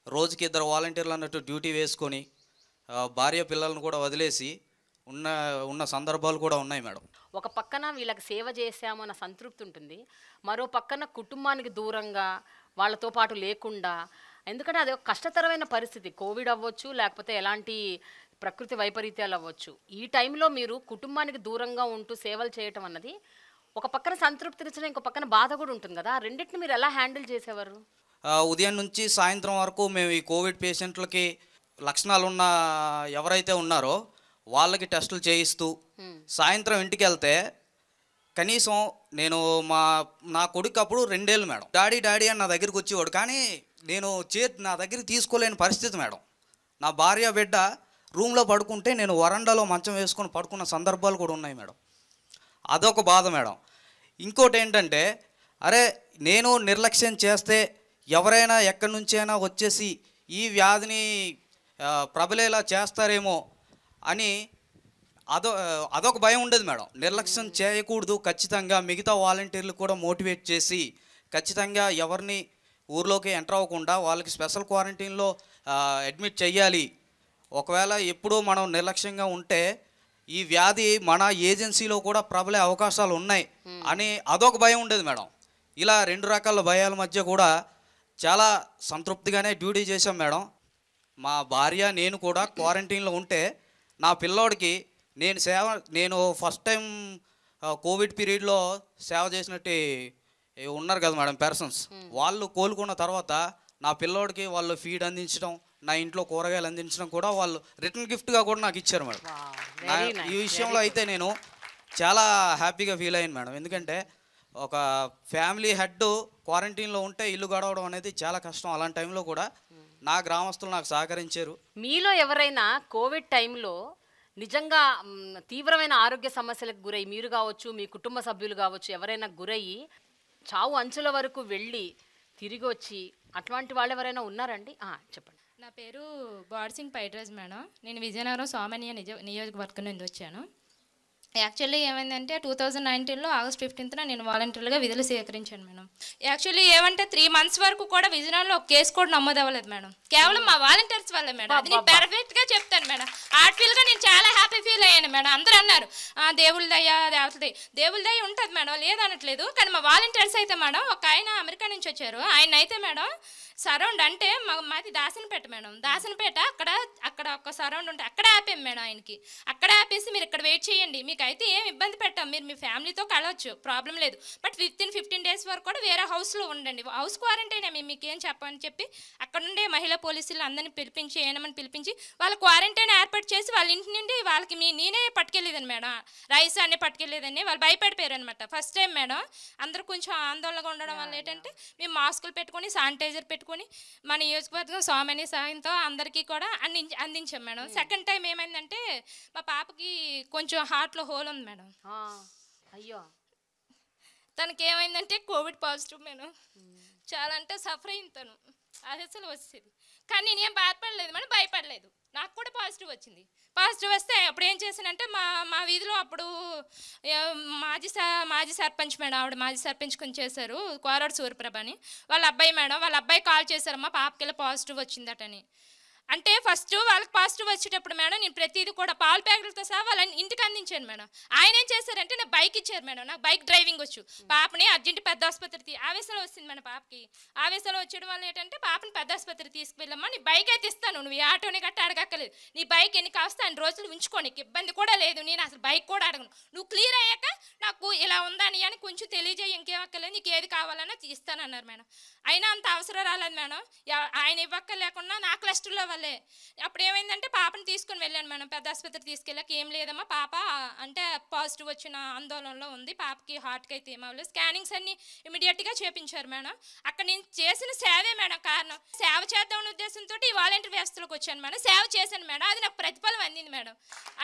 రోజుకి 2 వాలంటీర్లు అన్నట్టు డ్యూటీ వేసుకొని భార్య పిల్లలను కూడా వదిలేసి ఉన్న సందర్భాలు కూడా ఉన్నాయి మేడం. ఒక పక్కన వీళ్ళకి సేవ చేశాము అన్న సంతృప్తి ఉంటుంది, మరో పక్కన కుటుంబానికి దూరంగా వాళ్ళతో పాటు లేకుండా, ఎందుకంటే అది ఒక కష్టతరమైన పరిస్థితి. కోవిడ్ అవ్వచ్చు, లేకపోతే ఎలాంటి ప్రకృతి వైపరీత్యాలు అవ్వచ్చు. ఈ టైంలో మీరు కుటుంబానికి దూరంగా ఉంటూ సేవలు చేయటం అన్నది ఒక పక్కన సంతృప్తినిచ్చిన, ఇంకో పక్కన బాధ కూడా ఉంటుంది కదా. రెండింటిని మీరు ఎలా హ్యాండిల్ చేసేవారు? ఉదయం నుంచి సాయంత్రం వరకు మేము ఈ కోవిడ్ పేషెంట్లకి లక్షణాలు ఉన్న ఎవరైతే ఉన్నారో వాళ్ళకి టెస్టులు చేయిస్తూ సాయంత్రం ఇంటికి వెళ్తే కనీసం నేను నా కొడుకు అప్పుడు 2 ఏళ్ళు మేడం, డాడీ అని నా దగ్గరికి వచ్చేవాడు, కానీ నేను నా దగ్గరికి తీసుకోలేని పరిస్థితి మేడం. నా భార్య బిడ్డ రూమ్లో పడుకుంటే నేను వరండాలో మంచం వేసుకొని పడుకున్న సందర్భాలు కూడా ఉన్నాయి మేడం. అదొక బాధ మేడం. ఇంకోటి ఏంటంటే, అరే నేను నిర్లక్ష్యం చేస్తే ఎవరైనా ఎక్కడి నుంచైనా వచ్చేసి ఈ వ్యాధిని ప్రబలేలా చేస్తారేమో అని అదొక భయం ఉండేది మేడం. నిర్లక్ష్యం చేయకూడదు, ఖచ్చితంగా మిగతా వాలంటీర్లు కూడా మోటివేట్ చేసి ఖచ్చితంగా ఎవరిని ఊర్లోకి ఎంటర్ అవ్వకుండా వాళ్ళకి స్పెషల్ క్వారంటైన్లో అడ్మిట్ చెయ్యాలి. ఒకవేళ ఎప్పుడూ మనం నిర్లక్ష్యంగా ఉంటే ఈ వ్యాధి మన ఏజెన్సీలో కూడా ప్రబలే అవకాశాలు ఉన్నాయి అని అదొక భయం ఉండేది మేడం. ఇలా 2 రకాల భయాల మధ్య కూడా చాలా సంతృప్తిగానే డ్యూటీ చేశాం మేడం. మా భార్య నేను కూడా క్వారంటైన్లో ఉంటే నా పిల్లోడికి నేను ఫస్ట్ టైం కోవిడ్ పీరియడ్లో సేవ చేసినట్టు ఉన్నారు కదా మేడం పర్సన్స్, వాళ్ళు కోలుకున్న తర్వాత నా పిల్లోడికి వాళ్ళు ఫీడ్ అందించడం, నా ఇంట్లో కూరగాయలు అందించడం కూడా వాళ్ళు రిటర్న్ గిఫ్ట్గా కూడా నాకు ఇచ్చారు మేడం. ఈ విషయంలో అయితే నేను చాలా హ్యాపీగా ఫీల్ అయ్యాను మేడం. ఎందుకంటే ఒక ఫ్యామిలీ హెడ్ క్వారంటైన్లో ఉంటే ఇల్లు గడవడం అనేది చాలా కష్టం. అలాంటి టైంలో కూడా నా గ్రామస్తులు నాకు సహకరించారు. మీలో ఎవరైనా కోవిడ్ టైంలో నిజంగా తీవ్రమైన ఆరోగ్య సమస్యలకు గురై, మీరు కావచ్చు, మీ కుటుంబ సభ్యులు కావచ్చు, ఎవరైనా గురయ్యి చావు అంచుల వరకు వెళ్ళి తిరిగి వచ్చి అట్లాంటి వాళ్ళు ఎవరైనా ఉన్నారండి? చెప్పండి. నా పేరు బాడ్సింగ్ పైడ్రాజ్ మేడం. నేను విజయనగరం సోమనియ నియోజకవర్గం నుండి వచ్చాను. యాక్చువల్లీ ఏమైందంటే 2019లో ఆగస్ట్ 15న నేను వాలంటీర్గా విధులు స్వీకరించాను మేడం. యాక్చువల్లీ ఏమంటే 3 months వరకు కూడా విజయనగరంలో ఒక కేసు కూడా నమోదు అవ్వలేదు మేడం. కేవలం మా వాలంటీర్స్ వల్లే మేడం. అది నేను పర్ఫెక్ట్గా చెప్తాను మేడం. ఆర్ట్ఫీల్గా నేను చాలా హ్యాపీ ఫీల్ అయ్యాను మేడం. అందరూ అన్నారు దేవుళ్ళ దయ్యా దేవుళ్ళ దయ్య ఉంటుంది మేడం, లేదనట్లేదు. కానీ మా వాలంటీర్స్ అయితే మేడం, ఒక ఆయన అమెరికా నుంచి వచ్చారు, ఆయన అయితే మేడం సరౌండ్ అంటే మాది దాసనపేట మేడం. దాసనపేట అక్కడ ఒక సరౌండ్ ఉంటే అక్కడ ఆపాం మేడం ఆయనకి. అక్కడ ఆపేసి మీరు ఇక్కడ వెయిట్ చేయండి, మీకు అయితే ఏం ఇబ్బంది పెట్టాం, మీరు మీ ఫ్యామిలీతో కలవచ్చు, ప్రాబ్లం లేదు, బట్ 15 days వరకు కూడా వేరే హౌస్లో ఉండండి, హౌస్ క్వారంటైన్ మేము మీకు ఏం చెప్పని చెప్పి అక్కడ ఉండే మహిళా పోలీసులు అందరినీ పిలిపించి ఏమని పిలిపించి వాళ్ళ క్వారంటైన్ ఏర్పాటు చేసి వాళ్ళ ఇంటి నుండి వాళ్ళకి నేనే పట్టుకెళ్ళేదని మేడం, రైస్ అన్నీ పట్టుకెళ్ళేదని. వాళ్ళు భయపడిపోయారు అనమాట ఫస్ట్ టైం మేడం. అందరూ కొంచెం ఆందోళనగా ఉండడం వల్ల ఏంటంటే మేము మాస్కులు పెట్టుకొని శానిటైజర్ పెట్టుకొని మన నియోజకవర్గం సోమని సాయంతో అందరికీ కూడా అందించాం మేడం. సెకండ్ టైం ఏమైందంటే మా పాపకి కొంచెం హార్ట్లో హోల్ ఉంది మేడం. అయ్యో, తనకి ఏమైందంటే కోవిడ్ పాజిటివ్ మేడం. చాలా అంటే సఫర్ అయింది తను, అది అసలు వచ్చేది. కానీ నేనేం బాధపడలేదు మేడం, భయపడలేదు. నాకు కూడా పాజిటివ్ వచ్చింది. పాజిటివ్ వస్తే అప్పుడు ఏం చేశానంటే మా వీధిలో అప్పుడు మాజీ సర్పంచ్ మేడం, ఆవిడ మాజీ సర్పంచ్ కొంచెం చేశారు, కోరాడు సూర్యప్రభ అని, వాళ్ళ అబ్బాయి మేడం, వాళ్ళ అబ్బాయి కాల్ చేశారమ్మా పాపకి పాజిటివ్ వచ్చిందటని. అంటే ఫస్ట్ వాళ్ళకి పాజిటివ్ వచ్చేటప్పుడు మేడం నేను ప్రతిదీ కూడా పాల ప్యాకెట్లతో సహా వాళ్ళని ఇంటికి అందించాను మేడం. ఆయన ఏం చేశారంటే నాకు బైక్ ఇచ్చారు మేడం. నాకు బైక్ డ్రైవింగ్ వచ్చు. పాపని అర్జెంట్ పెద్ద ఆసుపత్రికి ఆవేశంలో వచ్చింది మేడం. పాపకి ఆవేశంలో వచ్చేయడం వల్ల ఏంటంటే పాపని పెద్ద ఆసుపత్రికి తీసుకువెళ్ళమ్మా, నీ బైక్ అయితే ఇస్తాను, నువ్వు ఈ ఆటోని గట్ట అడగక్కలేదు, నీ బైక్ ఎన్ని కాస్తా అన్ని రోజులు ఉంచుకో, నీకు ఇబ్బంది కూడా లేదు, నేను అసలు బైక్ కూడా అడగను, నువ్వు క్లియర్ అయ్యాక నాకు ఇలా ఉందని అని కొంచెం తెలియజేయి, ఇంకేం అక్కర్లేదు, నీకు ఏది కావాలన్నా ఇస్తానన్నారు మేడం. అయినా అంత అవసరం రాలేదు మేడం. ఆయన ఇవ్వక్కర్లేకుండా నా క్లస్టర్లో వల్లే. అప్పుడు ఏమైందంటే పాపని తీసుకుని వెళ్ళాను మేడం. పెద్ద ఆసుపత్రికి తీసుకెళ్ళాక ఏం లేదమ్మా, పాప అంటే పాజిటివ్ వచ్చిన ఆందోళనలో ఉంది, పాపకి హార్ట్కి అయితే ఏమవ్వలేదు, స్కానింగ్స్ అన్ని ఇమీడియట్గా చేపించారు మేడం. అక్కడ నేను చేసిన సేవే మేడం కారణం. సేవ చేద్దామనే ఉద్దేశంతో ఈ వాలంటీర్ వ్యవస్థలోకి వచ్చాను మేడం. సేవ చేశాను మేడం, అది నాకు ప్రతిఫలం అందింది మేడం.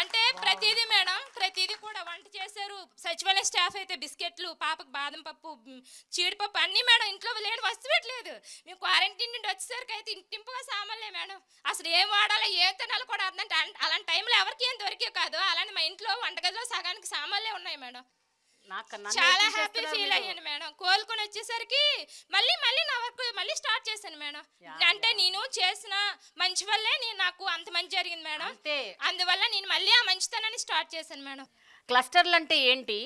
అంటే ప్రతిదీ మేడం, ప్రతిదీ కూడా వంట చేశారు. సచివాలయ స్టాఫ్ అయితే బిస్కెట్లు, పాపకు బాదం పప్పు, జీడిపప్పు అన్నీ మేడం. ఇంట్లో లేని వస్తువు పెట్టలేదు. మేము క్వారంటైన్ నుండి వచ్చేసరికి అయితే ఇంటింపుగా సామాన్లే మేడం. అసలు ఏం వాడాలో ఏ తినాలో కూడా అర్థం. అలాంటి టైంలో ఎవరికి ఏం దొరికే కాదు. అలానే మా ఇంట్లో వంటగదిలో సగానికి సామాన్లే ఉన్నాయి మేడం. చాలా హ్యాపీ ఫీల్ అయ్యాను మేడం. కోలుకొని వచ్చేసరికి మళ్ళీ నా వర్క్ మళ్ళీ స్టార్ట్ చేశాను మేడం. అంటే నేను చేసిన మంచి వల్లే నాకు అంత మంచి జరిగింది మేడం. అందువల్ల నేను మళ్ళీ ఆ మంచితనాన్ని స్టార్ట్ చేశాను మేడం. క్లస్టర్లు అంటే ఏంటి?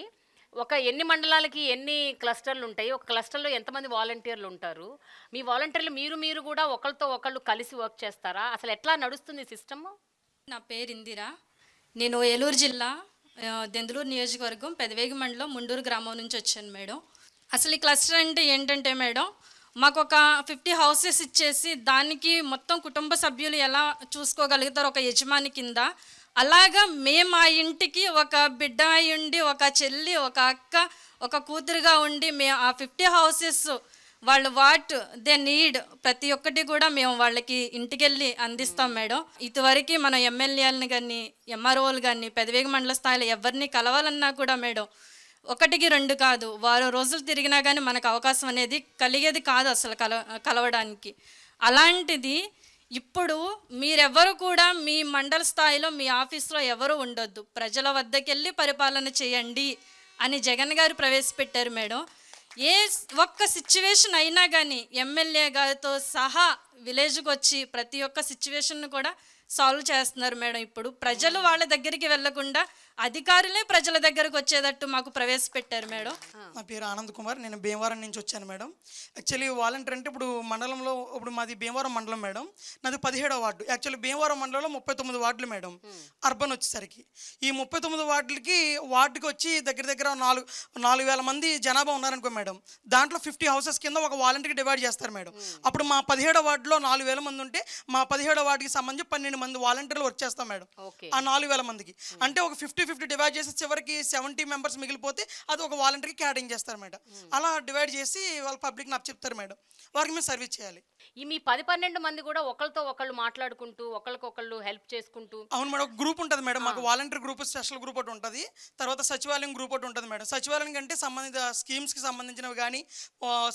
ఒక ఎన్ని మండలాలకి ఎన్ని క్లస్టర్లు ఉంటాయి? ఒక క్లస్టర్లో ఎంతమంది వాలంటీర్లు ఉంటారు? మీ వాలంటీర్లు మీరు కూడా ఒకరితో ఒకళ్ళు కలిసి వర్క్ చేస్తారా? అసలు ఎట్లా నడుస్తుంది సిస్టమ్? నా పేరు ఇందిరా. నేను ఏలూరు జిల్లా దెందులూరు నియోజకవర్గం పెదవేగి మండలం ముండూరు గ్రామం నుంచి వచ్చాను మేడం. అసలు ఈ క్లస్టర్ అంటే ఏంటంటే మేడం, మాకు ఒక 50 హౌసెస్ ఇచ్చేసి దానికి మొత్తం కుటుంబ సభ్యులు ఎలా చూసుకోగలుగుతారు ఒక యజమాని కింద, అలాగా మేము ఆ ఇంటికి ఒక బిడ్డ ఉండి, ఒక చెల్లి, ఒక అక్క, ఒక కూతురుగా ఉండి మేము ఆ 50 హౌసెస్ వాళ్ళు వాట్ దే నీడ్ ప్రతి ఒక్కటి కూడా మేము వాళ్ళకి ఇంటికి వెళ్ళి అందిస్తాం మేడం. ఇదివరకు మన ఎమ్మెల్యేలని కానీ ఎంఆర్ఓలు కానీ పెదవేగి మండల స్థాయిలో ఎవరిని కలవాలన్నా కూడా మేడం 1-2 కాదు, వారం రోజులు తిరిగినా కానీ మనకు అవకాశం అనేది కలిగేది కాదు అసలు కలవడానికి. అలాంటిది ఇప్పుడు మీరెవరు కూడా మీ మండల స్థాయిలో మీ ఆఫీస్లో ఎవరు ఉండొద్దు, ప్రజల వద్దకు వెళ్ళి పరిపాలన చేయండి అని జగన్ గారు ప్రవేశపెట్టారు మేడం. ఏ ఒక్క సిచ్యువేషన్ అయినా కానీ ఎమ్మెల్యే గారితో సహా విలేజ్కి వచ్చి ప్రతి ఒక్క సిచ్యువేషన్ కూడా సాల్వ్ చేస్తున్నారు మేడం. ఇప్పుడు ప్రజలు వాళ్ళ దగ్గరికి వెళ్లకుండా అధికారులే ప్రజల దగ్గరకు వచ్చేటట్టు మాకు ప్రవేశపెట్టారు మేడం. నా పేరు ఆనంద్ కుమార్, నేను భీమవరం నుంచి వచ్చాను మేడం. యాక్చువల్లీ వాలంటీర్ అంటే ఇప్పుడు మండలంలో ఇప్పుడు మాది భీమవరం మండలం మేడం, నాది 17వ వార్డు. యాక్చువల్లీ భీమవరం మండలంలో 39 వార్డులు మేడం. అర్బన్ వచ్చేసరికి ఈ 39 వార్డుకి వచ్చి దగ్గర 4,000 మంది జనాభా ఉన్నారనుకో మేడం. దాంట్లో 50 హౌసెస్ కింద ఒక వాలంటీర్కి డివైడ్ చేస్తారు మేడం. అప్పుడు మా 17వ వార్డులో 4,000 మంది ఉంటే మా 17వ వార్డుకి సంబంధించి 12 మంది వాలంటీర్లు వర్క్ చేస్తాం మేడం. ఆ 4,000 మందికి అంటే ఒక 50-50 డివైడ్ చేసి చివరికి 70 మెంబర్స్ మిగిలిపోతే అది ఒక వాలంటీర్కి క్యాటరింగ్ చేస్తారు మేడం. అలా డివైడ్ చేసి వాళ్ళ పబ్లిక్ నాకు చెప్తారు మేడం, వారికి మేము సర్వీస్ చేయాలి. ఈ మీ 10-12 మంది కూడా ఒకరితో ఒకళ్ళు మాట్లాడుకుంటూ ఒకరికొకళ్ళు హెల్ప్ చేసుకుంటూ? అవును మేడం, ఒక గ్రూప్ ఉంటుంది మేడం మాకు, వాలంటీర్ గ్రూప్, స్పెషల్ గ్రూప్ ఒకటి ఉంటుంది. తర్వాత సచివాలయం గ్రూప్ ఒకటి ఉంటుంది మేడం. సచివాలయం అంటే సంబంధిత స్కీమ్స్కి సంబంధించినవి కానీ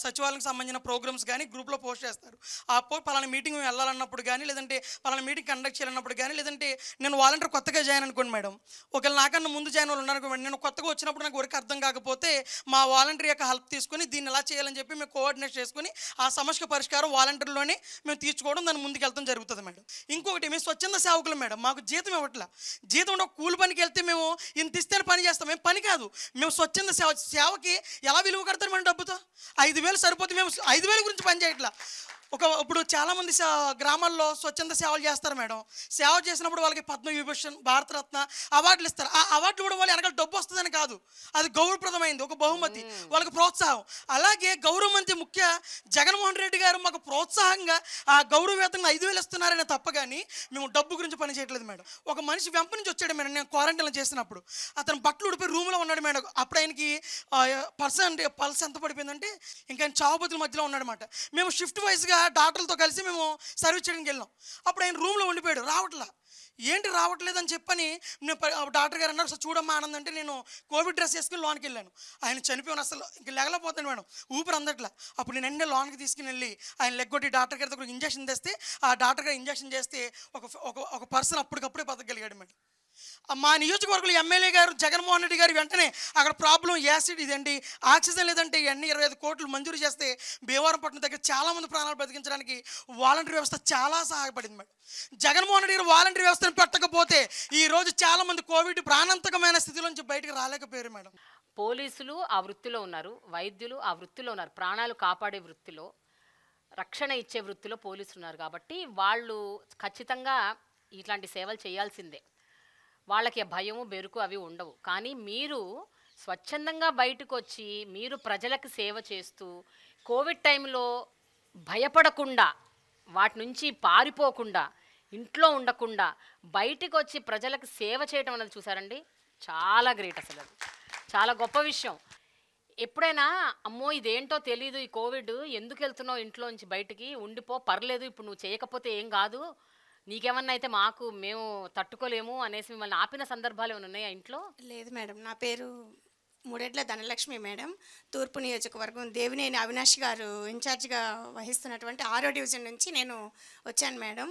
సచివాలయంకి సంబంధించిన ప్రోగ్రామ్స్ కానీ గ్రూప్లో పోస్ట్ చేస్తారు. ఆ పలానా మీటింగ్ వెళ్ళాలన్నప్పుడు కానీ, లేదంటే పలానా మీటింగ్ కండక్ట్ చేయాలన్నప్పుడు కానీ, లేదంటే నేను వాలంటీర్ కొత్తగా జాయిన్ అనుకోండి మేడం, ఒకవేళ నాకన్నా ముందు జాయిన్ వాళ్ళు ఉన్నారు అనుకోండి, నేను కొత్తగా వచ్చినప్పుడు నాకు వర్క్ అర్థం కాకపోతే మా వాలంటీర్ యొక్క హెల్ప్ తీసుకొని దీన్ని ఎలా చేయాలని చెప్పి మేము కోఆర్డినేట్ చేసుకుని ఆ సమస్య పరిష్కారం వాలంటీర్లోనే మేము తీర్చుకోవడం, దాన్ని ముందుకు వెళ్తాం జరుగుతుంది మేడం. ఇంకొకటి మేము స్వచ్ఛంద సేవకులు మేడం, మాకు జీతం ఇవ్వట్లా. జీతం ఉంటే కూలి పనికి వెళ్తే మేము ఇంత ఇస్తేనే పని చేస్తాం, మేము పని కాదు. మేము స్వచ్ఛంద సేవకి ఎలా విలువ కడతారు మేడం డబ్బుతో? 5,000 సరిపోతే మేము 5,000 గురించి పని చేయట్లా. ఇప్పుడు చాలామంది గ్రామాల్లో స్వచ్ఛంద సేవలు చేస్తారు మేడం. సేవ చేసినప్పుడు వాళ్ళకి పద్మవిభూషణ్, భారతరత్న అవార్డులు ఇస్తారు. ఆ అవార్డులు కూడా వాళ్ళు వెనకాల డబ్బు వస్తుందని కాదు, అది గౌరవప్రదమైంది, ఒక బహుమతి, వాళ్ళకి ప్రోత్సాహం. అలాగే గౌరవ మంత్రి ముఖ్య జగన్మోహన్ రెడ్డి గారు మాకు ప్రోత్సాహంగా ఆ గౌరవవేతంగా 5,000 ఇస్తున్నారనే తప్ప కానీ మేము డబ్బు గురించి పని చేయట్లేదు మేడం. ఒక మనిషి వెంప నుంచి వచ్చాడు మేడం, నేను క్వారంటైన్లో చేసినప్పుడు అతను బట్టలు ఉడిపోయి రూమ్లో ఉన్నాడు మేడం. అప్పుడు ఆయనకి పల్స్ ఎంత పడిపోయిందంటే ఇంకా ఆయన చావుబతుల మధ్యలో ఉన్నాడనమాట. మేము షిఫ్ట్ వైజ్గా డాక్టర్లతో కలిసి మేము సర్వీస్ చేయడానికి వెళ్ళాం. అప్పుడు ఆయన రూమ్లో ఉండిపోయాడు, ఏంటి రావట్లేదని చెప్పని నేను డాక్టర్ గారు అన్నారు, సార్ చూడమ్మా ఆనంద్ అంటే నేను కోవిడ్ డ్రెస్ వేసుకుని లోనికి వెళ్ళాను. ఆయన చనిపోయాను, అసలు ఇంక లేగలేకపోతాను మేడం, ఊపిరి అందట్లా. అప్పుడు నేను ఎండే లోనికి తీసుకుని వెళ్ళి ఆయన లెగ్గొట్టి డాక్టర్ గారి ఇంజక్షన్ తెస్తే ఆ డాక్టర్ గారు ఇంజక్షన్ చేస్తే ఒక పర్సన్ అప్పటికప్పుడే బతకగలిగాడు మేడం. మా నియోజకవర్గంలో ఎమ్మెల్యే గారు జగన్మోహన్ రెడ్డి గారు వెంటనే అక్కడ ప్రాబ్లం యాసిడ్ ఇదండి, ఆక్సిజన్ లేదంటే ఇవన్నీ 25 కోట్లు మంజూరు చేస్తే భీమవరంపట్నం దగ్గర చాలామంది ప్రాణాలు బతికించడానికి వాలంటీర్ వ్యవస్థ చాలా సహాయపడింది మేడం. జగన్మోహన్ రెడ్డి గారు వాలంటీర్ వ్యవస్థను పెట్టకపోతే ఈరోజు చాలామంది కోవిడ్ ప్రాణాంతకమైన స్థితిలోంచి బయటకు రాలేకపోయారు మేడం. పోలీసులు ఆ వృత్తిలో ఉన్నారు, వైద్యులు ఆ వృత్తిలో ఉన్నారు, ప్రాణాలు కాపాడే వృత్తిలో, రక్షణ ఇచ్చే వృత్తిలో పోలీసులు ఉన్నారు. కాబట్టి వాళ్ళు ఖచ్చితంగా ఇట్లాంటి సేవలు చేయాల్సిందే. వాళ్ళకి భయము బెరుకు అవి ఉండవు. కానీ మీరు స్వచ్ఛందంగా బయటకు వచ్చి మీరు ప్రజలకు సేవ చేస్తూ కోవిడ్ టైంలో భయపడకుండా, వాటి నుంచి పారిపోకుండా, ఇంట్లో ఉండకుండా బయటకు వచ్చి ప్రజలకు సేవ చేయటం అనేది చూసారండి, చాలా గ్రేట్. అసలు అది చాలా గొప్ప విషయం. ఎప్పుడైనా అమ్మో ఇదేంటో తెలీదు, ఈ కోవిడ్ ఎందుకు వెళ్తున్నావు ఇంట్లోంచి బయటికి, ఉండిపో పర్లేదు, ఇప్పుడు నువ్వు చేయకపోతే ఏం కాదు, నీకేమన్నా అయితే మేము తట్టుకోలేము అనేసి మిమ్మల్ని ఆపిన సందర్భాలు ఏమైనా ఉన్నాయా ఇంట్లో? లేదు మేడం, నా పేరు మూడెడ్ల ధనలక్ష్మి మేడం. తూర్పు నియోజకవర్గం దేవినేని అవినాష్ గారు ఇన్ఛార్జిగా వహిస్తున్నటువంటి 6వ డివిజన్ నుంచి నేను వచ్చాను మేడం.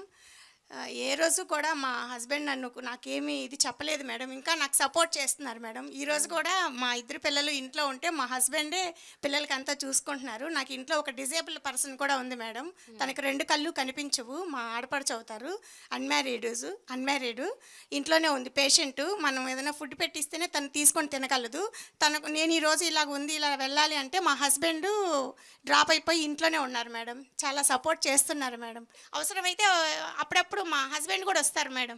ఏ రోజు కూడా మా హస్బెండ్ నాకేమీ ఇది చెప్పలేదు మేడం, ఇంకా నాకు సపోర్ట్ చేస్తున్నారు మేడం. ఈరోజు కూడా మా ఇద్దరు పిల్లలు ఇంట్లో ఉంటే మా హస్బెండే పిల్లలకి అంతా చూసుకుంటున్నారు. నాకు ఇంట్లో ఒక డిజేబుల్ పర్సన్ కూడా ఉంది మేడం, తనకు 2 కళ్ళు కనిపించవు, మా ఆడపడుచు అవుతారు, అన్మ్యారీడ్, ఇంట్లోనే ఉంది పేషెంట్. మనం ఏదైనా ఫుడ్ పెట్టిస్తేనే తను తీసుకొని తినగలదు. నేను ఈరోజు ఇలా వెళ్ళాలి అంటే మా హస్బెండ్ డ్రాప్ అయిపోయి ఇంట్లోనే ఉన్నారు మేడం. చాలా సపోర్ట్ చేస్తున్నారు మేడం. అవసరమైతే అప్పుడప్పుడు మా హస్బెండ్ కూడా వస్తారు మేడం.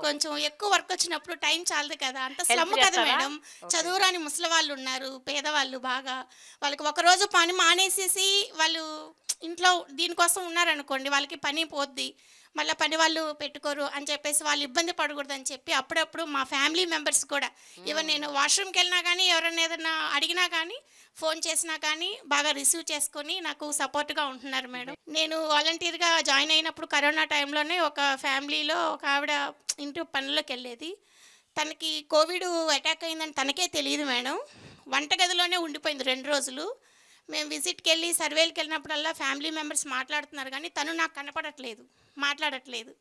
కొంచెం ఎక్కువ వర్క్ వచ్చినప్పుడు టైం చాలదు కదా, అంత స్లమ్ కదా మేడం. చదువురాని ముసలి వాళ్ళు ఉన్నారు, పేదవాళ్ళు, బాగా వాళ్ళకి ఒకరోజు పని మానేసేసి వాళ్ళు ఇంట్లో దీనికోసం ఉన్నారనుకోండి, వాళ్ళకి పని పోద్ది, మళ్ళీ పని వాళ్ళు పెట్టుకోరు అని చెప్పేసి వాళ్ళు ఇబ్బంది పడకూడదని చెప్పి అప్పుడప్పుడు మా ఫ్యామిలీ మెంబర్స్ కూడా ఈవెన్ నేను వాష్రూమ్కి వెళ్ళినా కానీ ఎవరైనా ఏదైనా అడిగినా కానీ ఫోన్ చేసినా కానీ బాగా రిసీవ్ చేసుకొని నాకు సపోర్ట్గా ఉంటున్నారు మేడం. నేను వాలంటీర్గా జాయిన్ అయినప్పుడు కరోనా టైంలోనే ఒక ఫ్యామిలీలో ఒక ఆవిడ ఇంటి పనుల్లోకి వెళ్ళేది, తనకి కోవిడ్ అటాక్ అయిందని తనకే తెలియదు మేడం. వంటగదిలోనే ఉండిపోయింది 2 రోజులు. మేము విజిట్కి వెళ్ళి సర్వేలకు వెళ్ళినప్పుడల్లా ఫ్యామిలీ మెంబర్స్ మాట్లాడుతున్నారు కానీ తను నాకు మాట్లాడట్లేదు.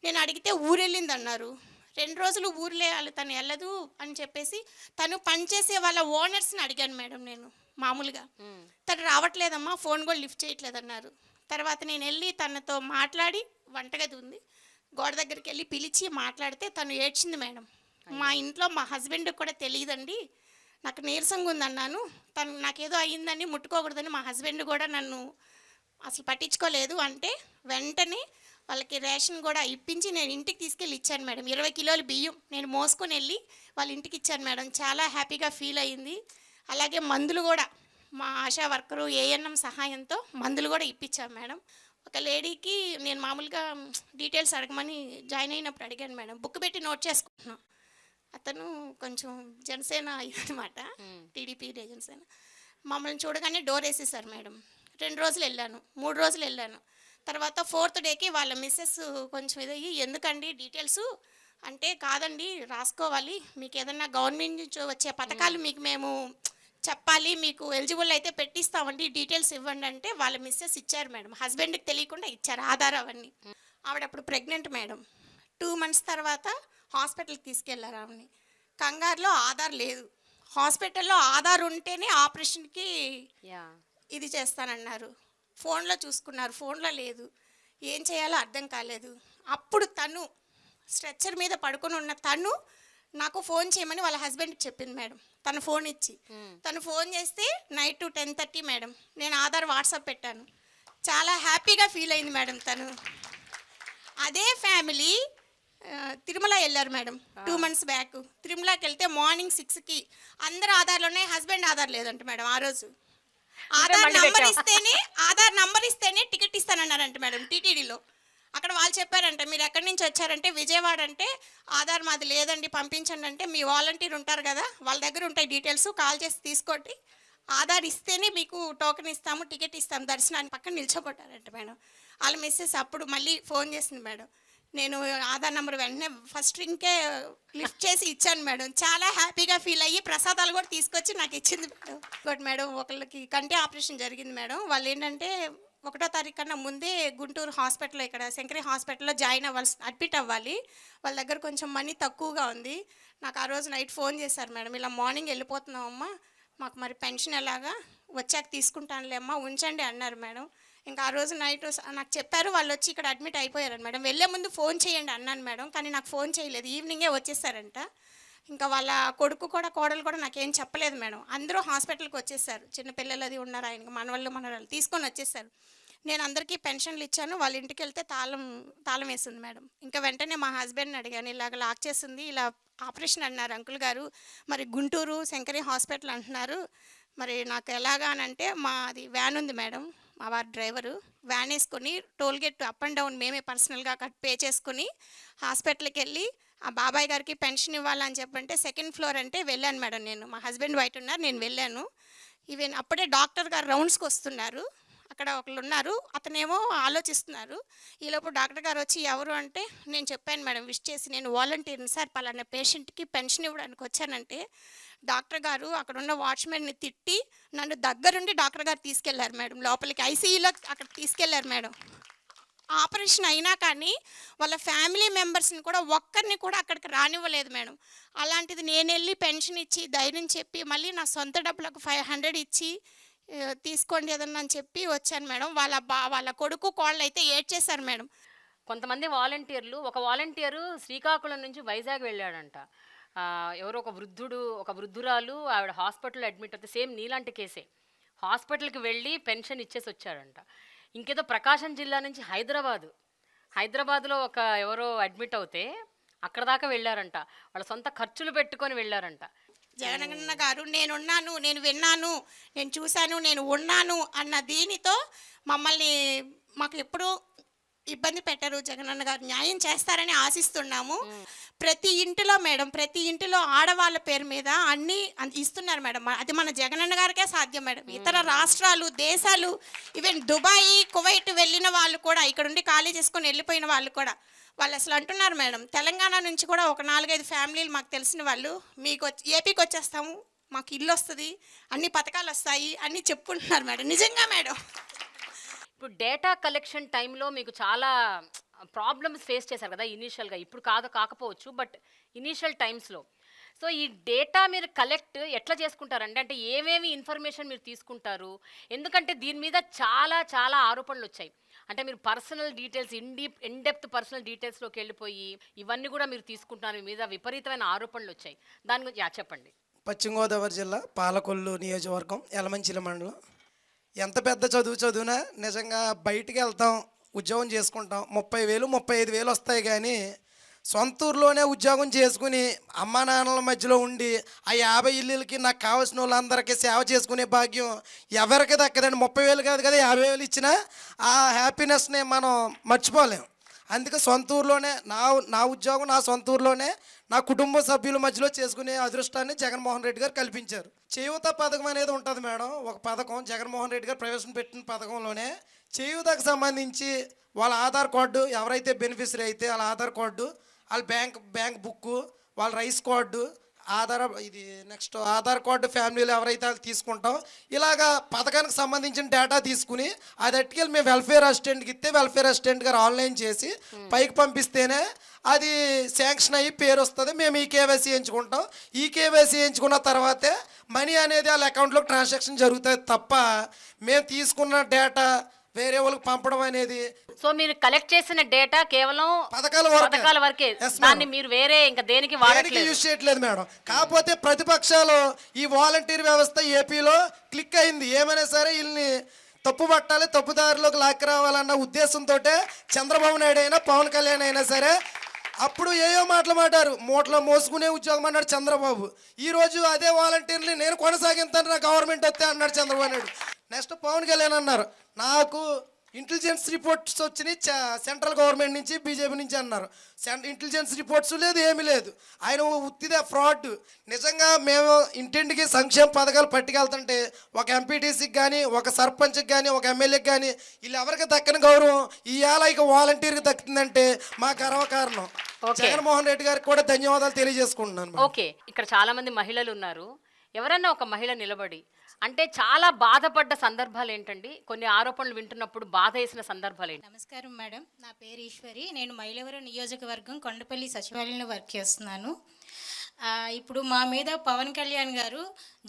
నేను అడిగితే ఊరెళ్ళింది అన్నారు. 2 రోజులు ఊర్లే తను వెళ్ళదు అని చెప్పేసి తను పనిచేసే వాళ్ళ ఓనర్స్ని అడిగాను మేడం. నేను మామూలుగా తను రావట్లేదమ్మా, ఫోన్ కూడా లిఫ్ట్ చేయట్లేదన్నారు. తర్వాత నేను వెళ్ళి తనతో మాట్లాడి, వంటగది ఉంది, గోడ దగ్గరికి వెళ్ళి పిలిచి మాట్లాడితే తను ఏడ్చింది మేడం. మా ఇంట్లో మా హస్బెండ్కి కూడా తెలియదండి, నాకు నీరసంగా ఉందన్నాను, తను నాకేదో అయ్యిందని ముట్టుకోకూడదని మా హస్బెండ్ కూడా నన్ను అసలు పట్టించుకోలేదు అంటే వెంటనే వాళ్ళకి రేషన్ కూడా ఇప్పించి నేను ఇంటికి తీసుకెళ్ళి ఇచ్చాను మేడం. 20 కిలోలు బియ్యం నేను మోసుకొని వెళ్ళి వాళ్ళ ఇంటికి ఇచ్చాను మేడం. చాలా హ్యాపీగా ఫీల్ అయ్యింది. అలాగే మందులు కూడా మా ఆశా వర్కరు ఏఎన్ఎం సహాయంతో మందులు కూడా ఇప్పించాం మేడం. ఒక లేడీకి నేను మామూలుగా డీటెయిల్స్ అడగమని జాయిన్ అయినప్పుడు అడిగాను మేడం, బుక్ పెట్టి నోట్ చేసుకుంటున్నాను. అతను కొంచెం జనసేన అన్నమాట, టీడీపీ జనసేన. మమ్మల్ని చూడగానే డోర్ వేసేసారు మేడం. 2 రోజులు వెళ్ళాను, 3 రోజులు వెళ్ళాను. తర్వాత 4th డేకి వాళ్ళ మిస్సెస్ కొంచెం ఇదయ్యి, ఎందుకండి డీటెయిల్స్ అంటే, కాదండి రాసుకోవాలి, మీకు ఏదన్నా గవర్నమెంట్ నుంచి వచ్చే పథకాలు మీకు మేము చెప్పాలి, మీకు ఎలిజిబుల్ అయితే పెట్టిస్తామండి, డీటెయిల్స్ ఇవ్వండి అంటే వాళ్ళ మిస్సెస్ ఇచ్చారు మేడం. హస్బెండ్కి తెలియకుండా ఇచ్చారు ఆధార్ అవన్నీ. ఆవిడ అప్పుడు ప్రెగ్నెంట్ మేడం. 2 months తర్వాత హాస్పిటల్కి తీసుకెళ్లారు ఆవిడని. కంగారులో ఆధార్ లేదు, హాస్పిటల్లో ఆధార్ ఉంటేనే ఆపరేషన్కి ఇది చేస్తానన్నారు. ఫోన్లో చూసుకున్నారు, ఫోన్లో లేదు, ఏం చేయాలో అర్థం కాలేదు. అప్పుడు తను స్ట్రెచ్చర్ మీద పడుకొని ఉన్న తను నాకు ఫోన్ చేయమని వాళ్ళ హస్బెండ్కి చెప్పింది మేడం. తను ఫోన్ ఇచ్చి, తను ఫోన్ చేస్తే నైట్ 10:30 మేడం. నేను ఆధార్ వాట్సాప్ పెట్టాను. చాలా హ్యాపీగా ఫీల్ అయింది మేడం తను. అదే ఫ్యామిలీ తిరుమల వెళ్ళారు మేడం 2 months బ్యాక్. తిరుమలకి వెళ్తే మార్నింగ్ 6కి అందరు ఆధార్లు ఉన్నాయి, హస్బెండ్ ఆధార్ లేదంట మేడం. ఆ రోజు ఆధార్ నంబర్ ఇస్తేనే టికెట్ ఇస్తానన్నారంట మేడం టీటీడీలో. అక్కడ వాళ్ళు చెప్పారంట, మీరు ఎక్కడి నుంచి వచ్చారంటే విజయవాడ అంటే, ఆధార్ మాది లేదండి పంపించండి అంటే, మీ వాలంటీర్ ఉంటారు కదా వాళ్ళ దగ్గర ఉంటాయి డీటెయిల్స్, కాల్ చేసి తీసుకోండి, ఆధార్ ఇస్తేనే మీకు టోకెన్ ఇస్తాము, టికెట్ ఇస్తాము దర్శనానికి పక్కన నిల్చోబట్టారంట మేడం. వాళ్ళ మిస్సెస్ అప్పుడు మళ్ళీ ఫోన్ చేసింది మేడం. నేను ఆధార్ నెంబర్ వెంటనే ఫస్ట్ రింగ్కే లిఫ్ట్ చేసి ఇచ్చాను మేడం. చాలా హ్యాపీగా ఫీల్ అయ్యి ప్రసాదాలు కూడా తీసుకొచ్చి నాకు ఇచ్చింది మేడం. ఇంకోటి మేడం, ఒకళ్ళకి కంటి ఆపరేషన్ జరిగింది మేడం. వాళ్ళు ఏంటంటే 1వ తారీఖు కన్నా ముందే గుంటూరు హాస్పిటల్లో ఇక్కడ శంకరి హాస్పిటల్లో జాయిన్ అవ్వాల్సి అడ్మిట్ అవ్వాలి. వాళ్ళ దగ్గర కొంచెం మనీ తక్కువగా ఉంది. నాకు ఆ రోజు నైట్ ఫోన్ చేశారు, మేడం ఇలా మార్నింగ్ వెళ్ళిపోతున్నామమ్మా, మాకు మరి పెన్షన్ ఎలాగా, వచ్చాక తీసుకుంటానులే అమ్మా, ఉంచండి అన్నారు మేడం. ఇంకా ఆ రోజు నైట్ నాకు చెప్పారు, వాళ్ళు వచ్చి ఇక్కడ అడ్మిట్ అయిపోయారు మేడం. వెళ్ళే ముందు ఫోన్ చేయండి అన్నాను మేడం, కానీ నాకు ఫోన్ చేయలేదు, ఈవినింగే వచ్చేసారంట. ఇంకా వాళ్ళ కొడుకు కూడా కోడలు కూడా నాకేం చెప్పలేదు మేడం. అందరూ హాస్పిటల్కి వచ్చేసారు, చిన్నపిల్లలు అది ఉన్నారు, ఆయనకి మనవాళ్ళు తీసుకొని వచ్చేసారు. నేను అందరికీ పెన్షన్లు ఇచ్చాను. వాళ్ళ ఇంటికి వెళ్తే తాళం వేసింది మేడం. ఇంకా వెంటనే మా హస్బెండ్ని అడిగాను, ఇలాగ లాక్ చేసింది, ఇలా ఆపరేషన్ అన్నారు అంకుల్ గారు, మరి గుంటూరు శంకరి హాస్పిటల్ అంటున్నారు, మరి నాకు ఎలాగా అని అంటే, మాది వ్యాన్ ఉంది మేడం, మా వారి డ్రైవరు వ్యాన్ వేసుకొని టోల్గేట్ అప్ అండ్ డౌన్ మేమే పర్సనల్గా పే చేసుకుని హాస్పిటల్కి వెళ్ళి ఆ బాబాయ్ గారికి పెన్షన్ ఇవ్వాలని చెప్పంటే 2nd ఫ్లోర్ అంటే వెళ్ళాను మేడం. నేను మా హస్బెండ్ బయట ఉన్నారు, నేను వెళ్ళాను. ఈవెన్ అప్పుడే డాక్టర్ గారు రౌండ్స్కి వస్తున్నారు, అక్కడ ఒకళ్ళు ఉన్నారు, అతనేమో ఆలోచిస్తున్నారు. ఈలోపు డాక్టర్ గారు వచ్చి ఎవరు అంటే నేను చెప్పాను మేడం, విష్ చేసి, నేను వాలంటీర్ని సార్, పలానా పేషెంట్కి పెన్షన్ ఇవ్వడానికి వచ్చానంటే డాక్టర్ గారు అక్కడ ఉన్న వాచ్మెన్ని తిట్టి నన్ను దగ్గరుండి డాక్టర్ గారు తీసుకెళ్లారు మేడం, లోపలికి ఐసీయూలో అక్కడ తీసుకెళ్లారు మేడం. ఆపరేషన్ అయినా కానీ వాళ్ళ ఫ్యామిలీ మెంబర్స్ని కూడా ఒక్కరిని కూడా అక్కడికి రానివ్వలేదు మేడం. అలాంటిది నేను వెళ్ళి పెన్షన్ ఇచ్చి ధైర్యం చెప్పి మళ్ళీ నా సొంత డబ్బులకు 500 ఇచ్చి తీసుకోండి ఏదన్నా అని చెప్పి వచ్చాను మేడం. వాళ్ళ కొడుకు కోళ్ళు అయితే ఏడ్చేశారు మేడం. కొంతమంది వాలంటీర్లు, ఒక వాలంటీరు శ్రీకాకుళం నుంచి వైజాగ్ వెళ్ళాడంట. ఎవరో ఒక వృద్ధురాలు ఆవిడ హాస్పిటల్లో అడ్మిట్ అవుతే, సేమ్ నీలాంటి కేసే, హాస్పిటల్కి వెళ్ళి పెన్షన్ ఇచ్చేసి వచ్చాడంట. ఇంకేదో ప్రకాశం జిల్లా నుంచి హైదరాబాద్లో ఎవరో అడ్మిట్ అవుతే అక్కడ దాకా వెళ్ళారంట, వాళ్ళ సొంత ఖర్చులు పెట్టుకొని వెళ్ళారంట. జగనన్న గారు నేనున్నాను, నేను విన్నాను, నేను చూశాను, నేను ఉన్నాను అన్న దీనితో మాకు ఎప్పుడూ ఇబ్బంది పెట్టరు. జగనన్న గారు న్యాయం చేస్తారని ఆశిస్తున్నాము. ప్రతి ఇంటిలో మేడం, ప్రతి ఇంటిలో ఆడవాళ్ళ పేరు మీద అన్నీ ఇస్తున్నారు మేడం. అది మన జగనన్న గారికే సాధ్యం మేడం. ఇతర రాష్ట్రాలు, దేశాలు, ఈవెన్ దుబాయ్, కువైట్ వెళ్ళిన వాళ్ళు కూడా, ఇక్కడ ఉండి ఖాళీ చేసుకొని వెళ్ళిపోయిన వాళ్ళు కూడా, వాళ్ళు అసలు అంటున్నారు మేడం, తెలంగాణ నుంచి కూడా ఒక 4-5 ఫ్యామిలీలు మాకు తెలిసిన వాళ్ళు, మీకు ఏపీకి వచ్చేస్తాము, మాకు ఇల్లు వస్తుంది, అన్ని పథకాలు వస్తాయి అన్నీ చెప్పుకుంటున్నారు మేడం. నిజంగా మేడం. ఇప్పుడు డేటా కలెక్షన్ టైంలో మీకు చాలా ప్రాబ్లమ్స్ ఫేస్ చేశారు కదా ఇనీషియల్గా, ఇప్పుడు కాకపోవచ్చు, బట్ ఇనీషియల్ టైమ్స్లో. సో ఈ డేటా మీరు కలెక్ట్ ఎట్లా చేసుకుంటారండి? అంటే ఏమేమి ఇన్ఫర్మేషన్ మీరు తీసుకుంటారు? ఎందుకంటే దీని మీద చాలా చాలా ఆరోపణలు వచ్చాయి. అంటే మీరు పర్సనల్ డీటెయిల్స్, ఇన్డెప్త్ పర్సనల్ డీటెయిల్స్లోకి వెళ్ళిపోయి ఇవన్నీ కూడా మీరు తీసుకుంటున్నారు, మీ మీద విపరీతమైన ఆరోపణలు వచ్చాయి. దాని గురించి చెప్పండి. పశ్చిమ గోదావరి జిల్లా పాలకొల్లు నియోజకవర్గం, యలమంచిలి మండలం. ఎంత పెద్ద చదివినా నిజంగా బయటికి వెళ్తాం, ఉద్యోగం చేసుకుంటాం, 30,000 35,000 వస్తాయి, కానీ సొంత ఊర్లోనే ఉద్యోగం చేసుకుని అమ్మా నాన్నల మధ్యలో ఉండి ఆ 50 ఇల్లులకి నాకు కావాల్సిన వాళ్ళందరికీ సేవ చేసుకునే భాగ్యం ఎవరికి దక్కదండి. 30,000 కాదు కదా, 50,000 ఇచ్చినా ఆ హ్యాపీనెస్ని మనం మర్చిపోలేం. అందుకే సొంత ఊర్లోనే నా ఉద్యోగం నా సొంత ఊర్లోనే నా కుటుంబ సభ్యుల మధ్యలో చేసుకునే అదృష్టాన్ని జగన్మోహన్ రెడ్డి గారు కల్పించారు. చేయూత పథకం అనేది ఉంటుంది మేడం, ఒక పథకం జగన్మోహన్ రెడ్డి గారు ప్రవేశపెట్టిన పథకంలోనే చేయూతకు సంబంధించి వాళ్ళ ఆధార్ కార్డు, ఎవరైతే బెనిఫిషరీ అయితే వాళ్ళ ఆధార్ కార్డు, వాళ్ళ బ్యాంక్ బుక్కు, వాళ్ళ rice card, next Aadhaar card ఫ్యామిలీలో ఎవరైతే వాళ్ళు తీసుకుంటాం, ఇలాగా పథకానికి సంబంధించిన డేటా తీసుకుని అది అట్టుకెళ్ళి మేము వెల్ఫేర్ అసిస్టెంట్కి ఇస్తే వెల్ఫేర్ అసిస్టెంట్ గారు ఆన్లైన్ చేసి పైకి పంపిస్తేనే అది శాంక్షన్ అయ్యి పేరు వస్తుంది. మేము ఈ కేవైసీ ఎంచుకుంటాం. ఈ కేవైసీ ఎంచుకున్న తర్వాతే మనీ అనేది వాళ్ళ అకౌంట్లోకి ట్రాన్సాక్షన్ జరుగుతుంది తప్ప మేము తీసుకున్న డేటా వేరే వాళ్ళకి పంపడం అనేది. సో మీరు కలెక్ట్ చేసిన డేటా కేవలం పథకాల వరకే, దాన్ని మీరు వేరే ఇంకా దేనికి యూజ్ చేయట్లేదు మేడం. కాకపోతే ప్రతిపక్షాలు ఈ వాలంటీర్ వ్యవస్థ ఏపీలో క్లిక్ అయింది, ఏమైనా సరే వీళ్ళని తప్పు పట్టాలి, తప్పుదారిలోకి లాక్కి రావాలన్న ఉద్దేశంతో చంద్రబాబు నాయుడు అయినా పవన్ కళ్యాణ్ అయినా సరే అప్పుడు ఏయో మాటలు మాట్లాడారు, మూటలో మోసుకునే ఉద్యోగం అన్నాడు చంద్రబాబు. ఈరోజు అదే వాలంటీర్ని నేను కొనసాగిస్తాను, నా గవర్నమెంట్ వస్తే అన్నాడు చంద్రబాబు నాయుడు. నెక్స్ట్ పవన్ కళ్యాణ్ అన్నారు, నాకు ఇంటెలిజెన్స్ రిపోర్ట్స్ వచ్చినాయి సెంట్రల్ గవర్నమెంట్ నుంచి, బీజేపీ నుంచి అన్నారు. ఇంటెలిజెన్స్ రిపోర్ట్స్ లేదు, ఏమీ లేదు. ఆయన ఉత్తిదే ఫ్రాడ్. నిజంగా మేము ఇంటింటికి సంక్షేమ పథకాలు పట్టుకెళ్తుంటే ఒక ఎంపీటీసీకి కానీ, ఒక సర్పంచ్కి కానీ, ఒక ఎమ్మెల్యేకి కానీ వీళ్ళు ఎవరికి దక్కని గౌరవం ఇవాళ ఇక వాలంటీర్కి దక్కుతుందంటే మా గర్వకారణం. జగన్మోహన్ రెడ్డి గారికి కూడా ధన్యవాదాలు తెలియజేసుకుంటున్నాను. ఓకే, ఇక్కడ చాలా మంది మహిళలు ఉన్నారు. ఎవరైనా ఒక మహిళ నిలబడి అంటే చాలా బాధపడ్డ సందర్భాలు ఏంటండి? కొన్ని ఆరోపణలు వింటున్నప్పుడు బాధ వేసిన సందర్భాలు ఏంటి? నమస్కారం మేడం, నా పేరు ఈశ్వరి. నేను మైలవరం నియోజకవర్గం కొండపల్లి సచివాలయంలో వర్క్ చేస్తున్నాను. ఇప్పుడు మా మీద పవన్ కళ్యాణ్ గారు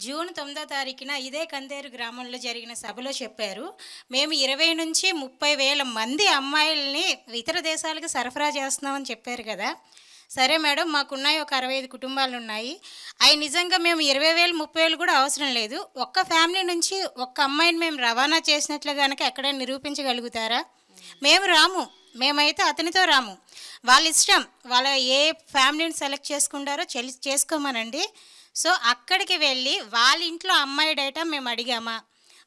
జూన్ 9వ తారీఖున ఇదే కందేరు గ్రామంలో జరిగిన సభలో చెప్పారు, మేము 20 నుంచి 30 వేల మంది అమ్మాయిల్ని ఇతర దేశాలకు సరఫరా చేస్తున్నామని చెప్పారు కదా. సరే మేడం, మాకున్నాయి ఒక 65 కుటుంబాలు ఉన్నాయి. అవి నిజంగా మేము 20,000 30,000 కూడా అవసరం లేదు. ఒక్క ఫ్యామిలీ నుంచి ఒక్క అమ్మాయిని మేము రవాణా చేసినట్లు కనుక ఎక్కడైనా నిరూపించగలుగుతారా? మేము రాము, మేమైతే అతనితో రాము. వాళ్ళ ఇష్టం, వాళ్ళ ఏ ఫ్యామిలీని సెలెక్ట్ చేసుకుంటారో చేసుకోమనండి. సో అక్కడికి వెళ్ళి వాళ్ళ ఇంట్లో అమ్మాయి డేటా మేము అడిగామా,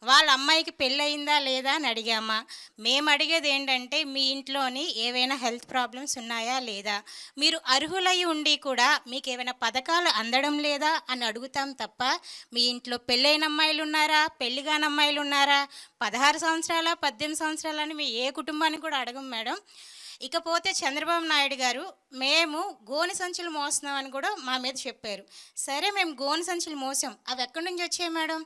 వాళ్ళ అమ్మాయికి పెళ్ళయిందా లేదా అని అడిగామా? మేము అడిగేది ఏంటంటే మీ ఇంట్లోని ఏవైనా హెల్త్ ప్రాబ్లమ్స్ ఉన్నాయా లేదా, మీరు అర్హులై ఉండి కూడా మీకు ఏమైనా పథకాలు అందడం లేదా అని అడుగుతాం తప్ప మీ ఇంట్లో పెళ్ళైన అమ్మాయిలు ఉన్నారా, పెళ్లి కాని అమ్మాయిలు ఉన్నారా, 16 సంవత్సరాల 18 సంవత్సరాలని మీ ఏ కుటుంబాన్ని కూడా అడగం మేడం. ఇకపోతే చంద్రబాబు నాయుడు గారు మేము గోనె సంచులు మోస్తున్నామని కూడా మా మీద చెప్పారు. సరే, మేము గోనె సంచులు మోసాం, అవి ఎక్కడి నుంచి వచ్చాయి మేడం?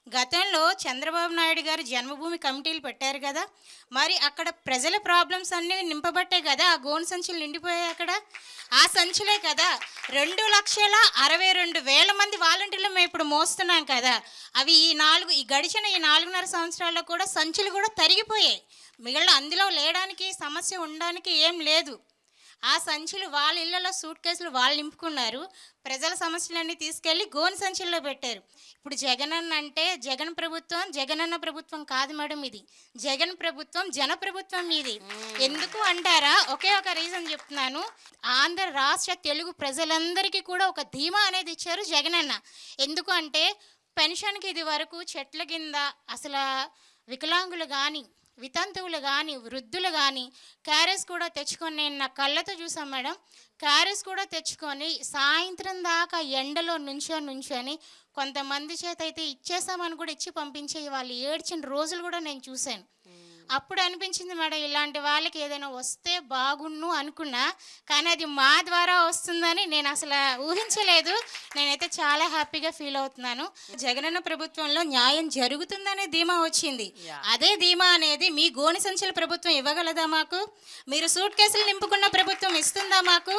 గతంలో చంద్రబాబు నాయుడు గారు జన్మభూమి కమిటీలు పెట్టారు కదా, మరి అక్కడ ప్రజల ప్రాబ్లమ్స్ అన్నీ నింపబట్టే కదా ఆ గోను సంచులు నిండిపోయాయి. అక్కడ ఆ సంచులే కదా 2,62,000 మంది వాలంటీర్లు మేము ఇప్పుడు మోస్తున్నాం కదా. అవి ఈ గడిచిన 4.5 సంవత్సరాల్లో కూడా సంచులు కూడా తరిగిపోయాయి. మిగిలిన అందులో లేడానికి సమస్య ఉండడానికి ఏం లేదు. ఆ సంచులు వాళ్ళ ఇళ్లలో సూట్ కేసులు వాళ్ళు నింపుకున్నారు, ప్రజల సమస్యలన్నీ తీసుకెళ్ళి గోను సంచుల్లో పెట్టారు. ఇప్పుడు జగనన్న అంటే జగన్ ప్రభుత్వం జగనన్న ప్రభుత్వం కాదు మేడం, ఇది జగన్ ప్రభుత్వం జన ప్రభుత్వం ఇది. ఎందుకు అంటారా? ఒకే ఒక రీజన్ చెప్తున్నాను. ఆంధ్ర రాష్ట్ర తెలుగు ప్రజలందరికీ కూడా ఒక ధీమా అనేది ఇచ్చారు జగనన్న. ఎందుకు అంటే పెన్షన్కి ఇది వరకు చెట్ల కింద అసలు వికలాంగులు కానీ వితంతువులు కానీ వృద్ధులు కానీ క్యారేజ్ కూడా తెచ్చుకొని, నేను నా కళ్ళతో చూసాను మేడం, క్యారేజ్ కూడా తెచ్చుకొని సాయంత్రం దాకా ఎండలో నుంచొని కొంతమంది చేత అయితే ఇచ్చేసామని కూడా ఇచ్చి పంపించే వాళ్ళు ఏడ్చిన రోజులు కూడా నేను చూశాను. అప్పుడు అనిపించింది మేడం, ఇలాంటి వాళ్ళకి ఏదైనా వస్తే బాగుండు అనుకున్నా, కానీ అది మా ద్వారా వస్తుందని నేను అసలు ఊహించలేదు. నేనైతే చాలా హ్యాపీగా ఫీల్ అవుతున్నాను. జగనన్న ప్రభుత్వంలో న్యాయం జరుగుతుందనే ధీమా వచ్చింది. అదే ధీమా అనేది మీ గోని సంచుల ప్రభుత్వం ఇవ్వగలదా మాకు? మీరు సూట్ కేసులు నింపుకున్న ప్రభుత్వం ఇస్తుందా మాకు?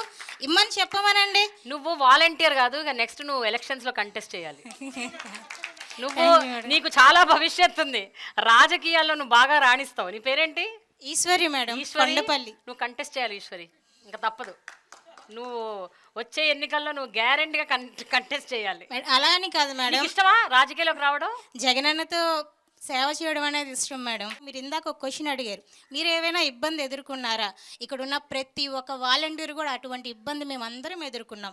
ఇమ్మని చెప్పమనండి. నువ్వు వాలంటీర్ కాదు, ఇక నెక్స్ట్ నువ్వు ఎలక్షన్స్లో కంటెస్ట్ చేయాలి. నువ్వు నీకు చాలా భవిష్యత్తు ఉంది, రాజకీయాల్లో నువ్వు బాగా రాణిస్తావు. నీ పేరేంటి? ఈశ్వరి మేడం, కొండపల్లి. నువ్వు కంటెస్ట్ చేయాలి ఈశ్వరి, ఇంకా తప్పదు. నువ్వు వచ్చే ఎన్నికల్లో నువ్వు గ్యారెంటీగా కంటెస్ట్ చేయాలి. అలా అని కాదు మేడం, ఇష్టమా రాజకీయాల్లోకి రావడం? జగనన్నతో సేవ చేయడం అనేది ఇష్టం మేడం. మీరు ఇందాక ఒక క్వశ్చన్ అడిగారు, మీరు ఏమైనా ఇబ్బంది ఎదుర్కొన్నారా? ఇక్కడ ఉన్న ప్రతి ఒక్క వాలంటీర్ కూడా అటువంటి ఇబ్బంది మేము అందరం ఎదుర్కొన్నాం.